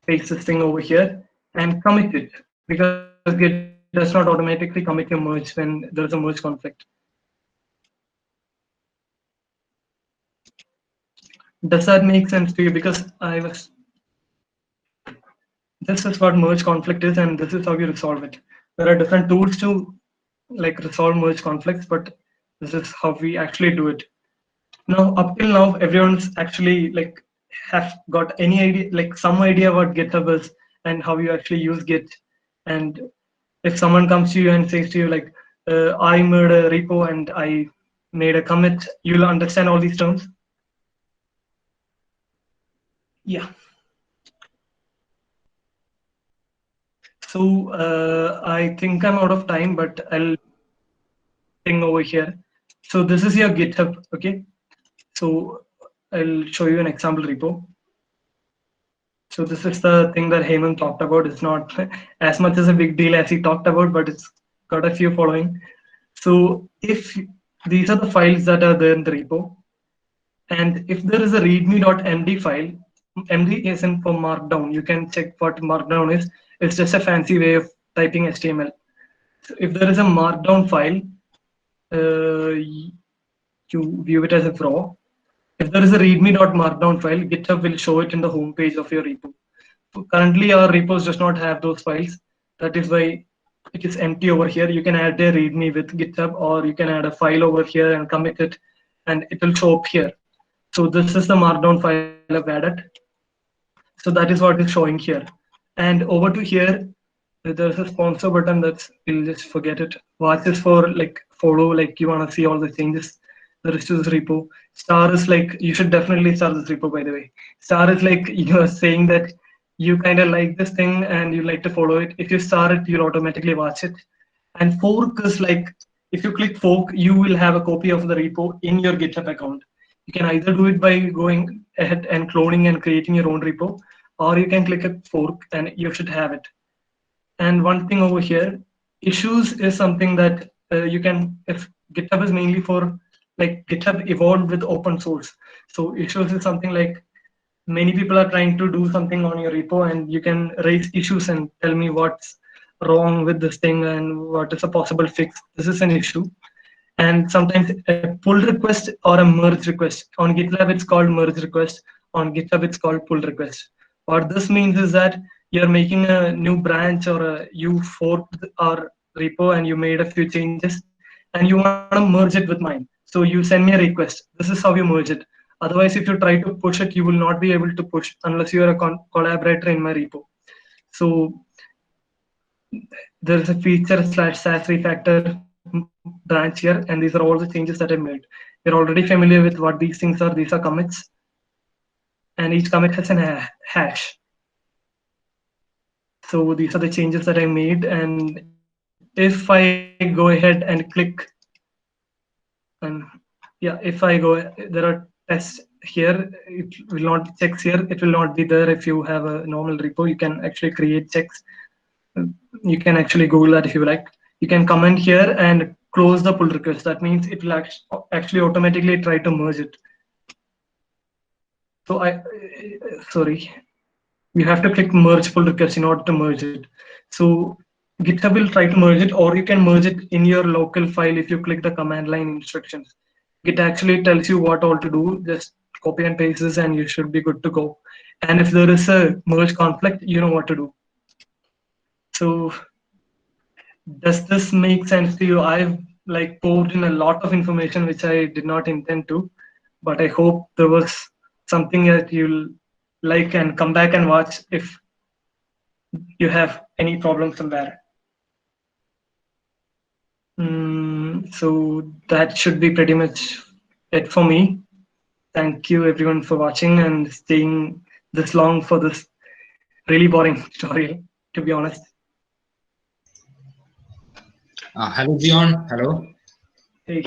B: paste this thing over here and commit it, because Git does not automatically commit your merge when there is a merge conflict. Does that make sense to you? Because this is what merge conflict is, and this is how you resolve it. There are different tools to like resolve merge conflicts, but this is how we actually do it. Now, up till now, everyone's actually like have got any idea, like some idea what GitHub is and how you actually use Git. And if someone comes to you and says to you like, I made a repo and I made a commit, you'll understand all these terms. Yeah. So I think I'm out of time, but I'll thing over here. So this is your GitHub, okay? So I'll show you an example repo. So this is the thing that Hemant talked about. It's not as much as a big deal as he talked about, but it's got a few following. So if these are the files that are there in the repo, and if there is a readme.md file, MD isn't for Markdown. You can check what Markdown is. It's just a fancy way of typing HTML. So if there is a Markdown file, you view it as a raw. If there is a readme.markdown file, GitHub will show it in the home page of your repo. So currently, our repos does not have those files. That is why it is empty over here. You can add a readme with GitHub, or you can add a file over here and commit it, and it will show up here. So this is the Markdown file I've added. So that is what is showing here. And over to here, there's a sponsor button that's, you'll just forget it. Watch is for like follow, like you want to see all the changes there is to this repo. Star is like, you should definitely start this repo, by the way. Star is like, you're saying that you kind of like this thing and you like to follow it. If you star it, you'll automatically watch it. And fork is like, if you click fork, you will have a copy of the repo in your GitHub account. You can either do it by going ahead and cloning and creating your own repo, or you can click a fork and you should have it. And one thing over here, issues is something that you can, if GitHub is mainly for, like GitHub evolved with open source. So issues is something like many people are trying to do something on your repo, and you can raise issues and tell me what's wrong with this thing and what is a possible fix. This is an issue. And sometimes a pull request or a merge request. On GitLab, it's called merge request. On GitHub, it's called pull request. What this means is that you're making a new branch, or you forked our repo and you made a few changes and you want to merge it with mine. So you send me a request. This is how you merge it. Otherwise, if you try to push it, you will not be able to push unless you are a collaborator in my repo. So there's a feature slash SaaS refactor branch here, and these are all the changes that I made. You're already familiar with what these things are. These are commits, and each commit has an hash. So these are the changes that I made, and if I go ahead and click, and yeah, if I go, there are tests here. It will not checks here. It will not be there if you have a normal repo. You can actually create checks. You can actually Google that if you like. You can comment here and close the pull request. That means it will actually automatically try to merge it. So sorry, you have to click merge pull request in order to merge it. So GitHub will try to merge it, or you can merge it in your local file if you click the command line instructions. It actually tells you what all to do. Just copy and paste this, and you should be good to go. And if there is a merge conflict, you know what to do. So does this make sense to you? I've like poured in a lot of information which I did not intend to, but I hope there was something that you'll like and come back and watch if you have any problems somewhere. So that should be pretty much it for me. Thank you everyone for watching and staying this long for this really boring tutorial, to be honest.
A: Hello, Dion. Hello.
B: Hey.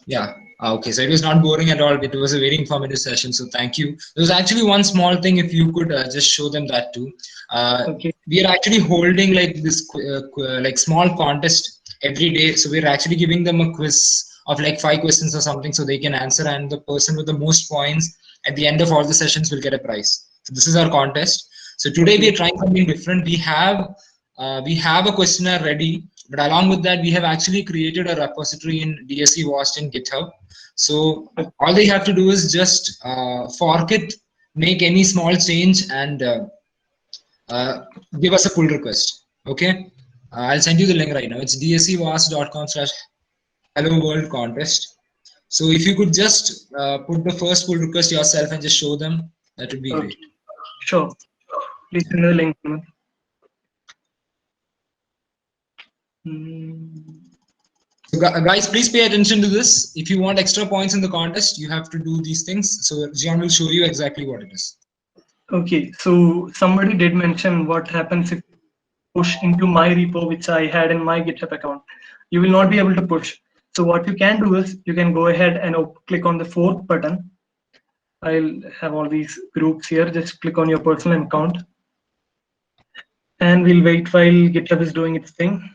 A: Yeah. Okay. So it was not boring at all. It was a very informative session. So thank you. There was actually one small thing. If you could just show them that too.
B: Okay.
A: We are actually holding like this like small contest every day. So we're actually giving them a quiz of like 5 questions or something, so they can answer, and the person with the most points at the end of all the sessions will get a prize. So this is our contest. So today we are trying something different. We have a questionnaire ready, but along with that, we have actually created a repository in DSC Vast in GitHub. So all they have to do is just fork it, make any small change, and give us a pull request. Okay, I'll send you the link right now. It's dscvast.com/hello world contest. So if you could just put the first pull request yourself and just show them, that would be great.
B: Sure. Please send the link.
A: So guys, please pay attention to this. If you want extra points in the contest, you have to do these things. So Jian will show you exactly what it is.
B: Okay, so somebody did mention what happens if you push into my repo, which I had in my GitHub account. You will not be able to push. So what you can do is you can go ahead and click on the fourth button. I'll have all these groups here. Just click on your personal account. And we'll wait while GitHub is doing its thing.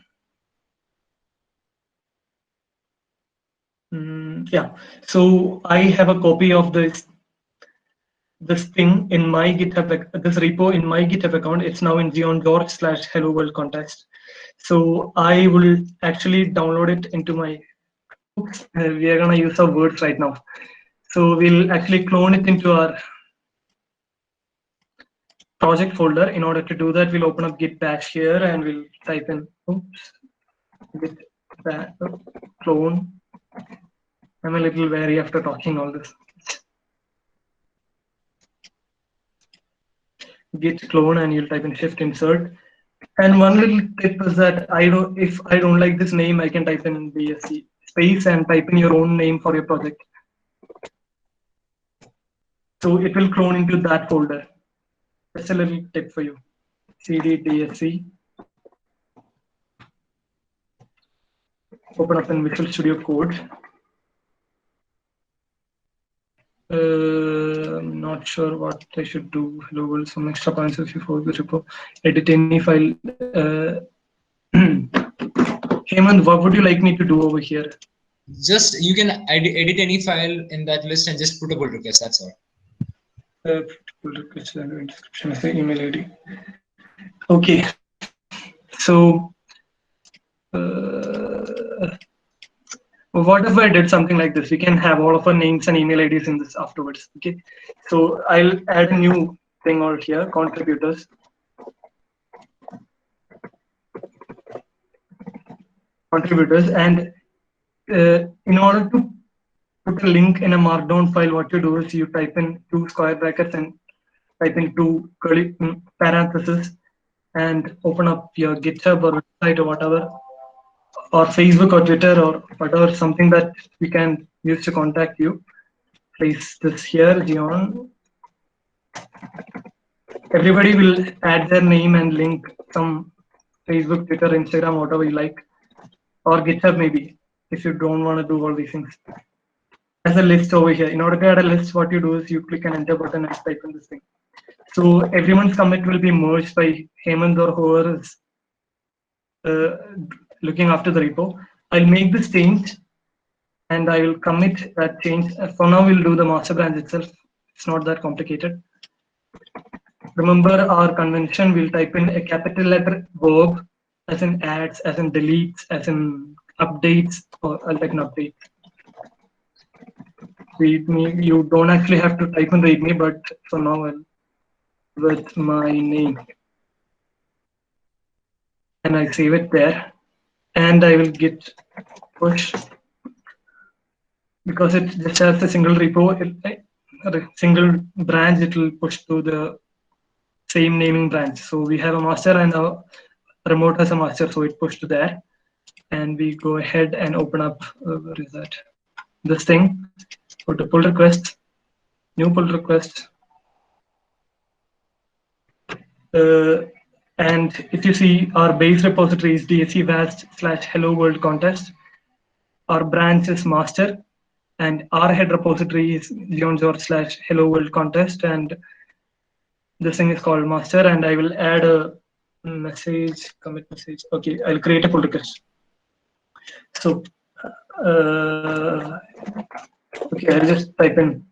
B: Yeah, so I have a copy of this thing in my GitHub, this repo in my GitHub account. It's now in George/Hello World contest. So I will actually download it into my. We are gonna use our words right now. So we'll actually clone it into our project folder. In order to do that, we'll open up Git bash here and we'll type in git clone. I'm a little wary after talking all this. Git clone, and you'll type in shift insert. And one little tip is that if I don't like this name, I can type in BSC space and type in your own name for your project. So it will clone into that folder. Just a little tip for you. CD DSC. Open up in Visual Studio Code. I'm not sure what I should do. Hello world, some extra points if you force the repo. Edit any file. Hemant, what would you like me to do over here?
A: Just you can edit any file in that list and just put a pull request. That's all.
B: Pull request and description of the email ID. Okay, so what if I did something like this? We can have all of our names and email IDs in this afterwards. Okay, so I'll add a new thing out here, contributors. And in order to put a link in a markdown file, what you do is you type in 2 square brackets and type in 2 curly parentheses and open up your GitHub or website or whatever, or Facebook or Twitter or whatever, something that we can use to contact you. Place this here, Dion. Everybody will add their name and link some Facebook, Twitter, Instagram, whatever you like, or GitHub maybe, if you don't want to do all these things. As a list over here. In order to add a list, what you do is you click an enter button and type in this thing. So everyone's commit will be merged by Hemant or whoever is looking after the repo. I'll make this change and I will commit that change. For now, we'll do the master branch itself. It's not that complicated. Remember our convention, we'll type in a capital letter verb, as in adds, as in deletes, as in updates, or like an update. README, you don't actually have to type in README, but for now, I'll with my name. And I save it there. And I will git push. Because it just has a single repo, a single branch, it will push to the same naming branch. So we have a master and a remote has a master, so it pushed to there. And we go ahead and open up, where is that? This thing, go to pull request, new pull request. And if you see our base repository is DSC/Hello World Contest, our branch is master, and our head repository is leongeorge/Hello World Contest, and this thing is called master. And I will add a message, commit message. Okay, I'll create a pull request. So, okay, I'll just type in.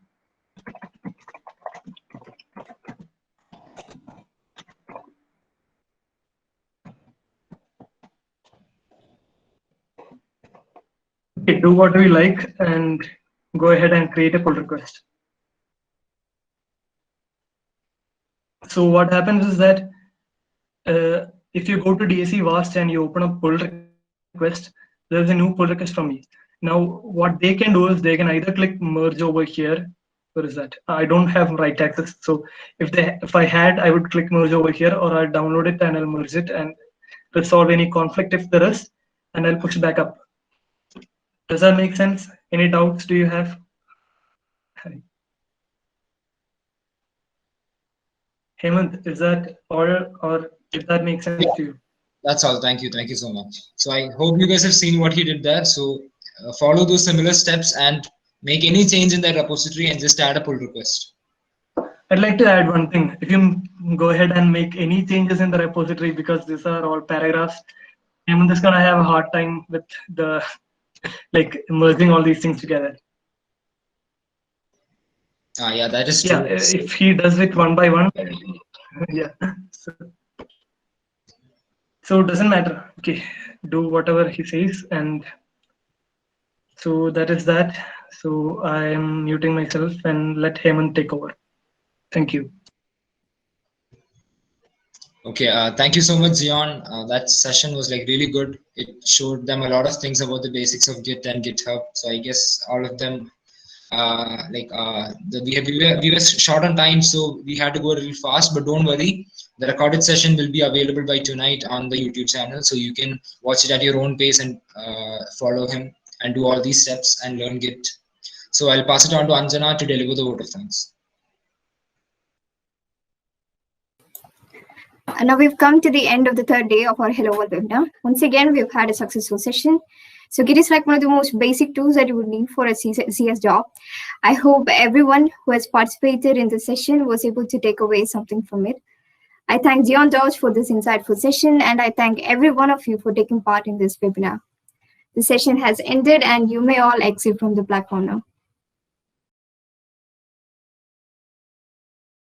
B: Okay, do what we like and go ahead and create a pull request. So what happens is that if you go to DSC Vast and you open up pull request, there's a new pull request from me. Now, what they can do is they can either click merge over here. Where is that? I don't have write access. So if I had, I would click merge over here, or I'll download it and I'll merge it and resolve any conflict if there is, and I'll push back up. Does that make sense? Any doubts do you have? Hemant, is that all, or if that makes sense to you?
A: That's all. Thank you. Thank you so much. So I hope you guys have seen what he did there. So follow those similar steps and make any change in that repository and just add a pull request.
B: I'd like to add one thing. If you go ahead and make any changes in the repository, because these are all paragraphs, I'm just gonna have a hard time with the like merging all these things together.
A: Yeah, that is true.
B: Yeah, if he does it one by one, yeah. So it doesn't matter. Okay, do whatever he says, and so that is that. So I am muting myself and let Hemant take over. Thank you.
A: Okay, thank you so much, Zion. That session was like really good. It showed them a lot of things about the basics of Git and GitHub. So I guess all of them, we were short on time, so we had to go a little fast. But don't worry, the recorded session will be available by tonight on the YouTube channel, so you can watch it at your own pace and follow him and do all these steps and learn Git. So I'll pass it on to Anjana to deliver the vote of thanks.
C: Now we've come to the end of the third day of our Hello World webinar. Once again, we've had a successful session. So Git is like one of the most basic tools that you would need for a CS job. I hope everyone who has participated in the session was able to take away something from it. I thank Dion George for this insightful session, and I thank every one of you for taking part in this webinar. The session has ended and you may all exit from the platform now.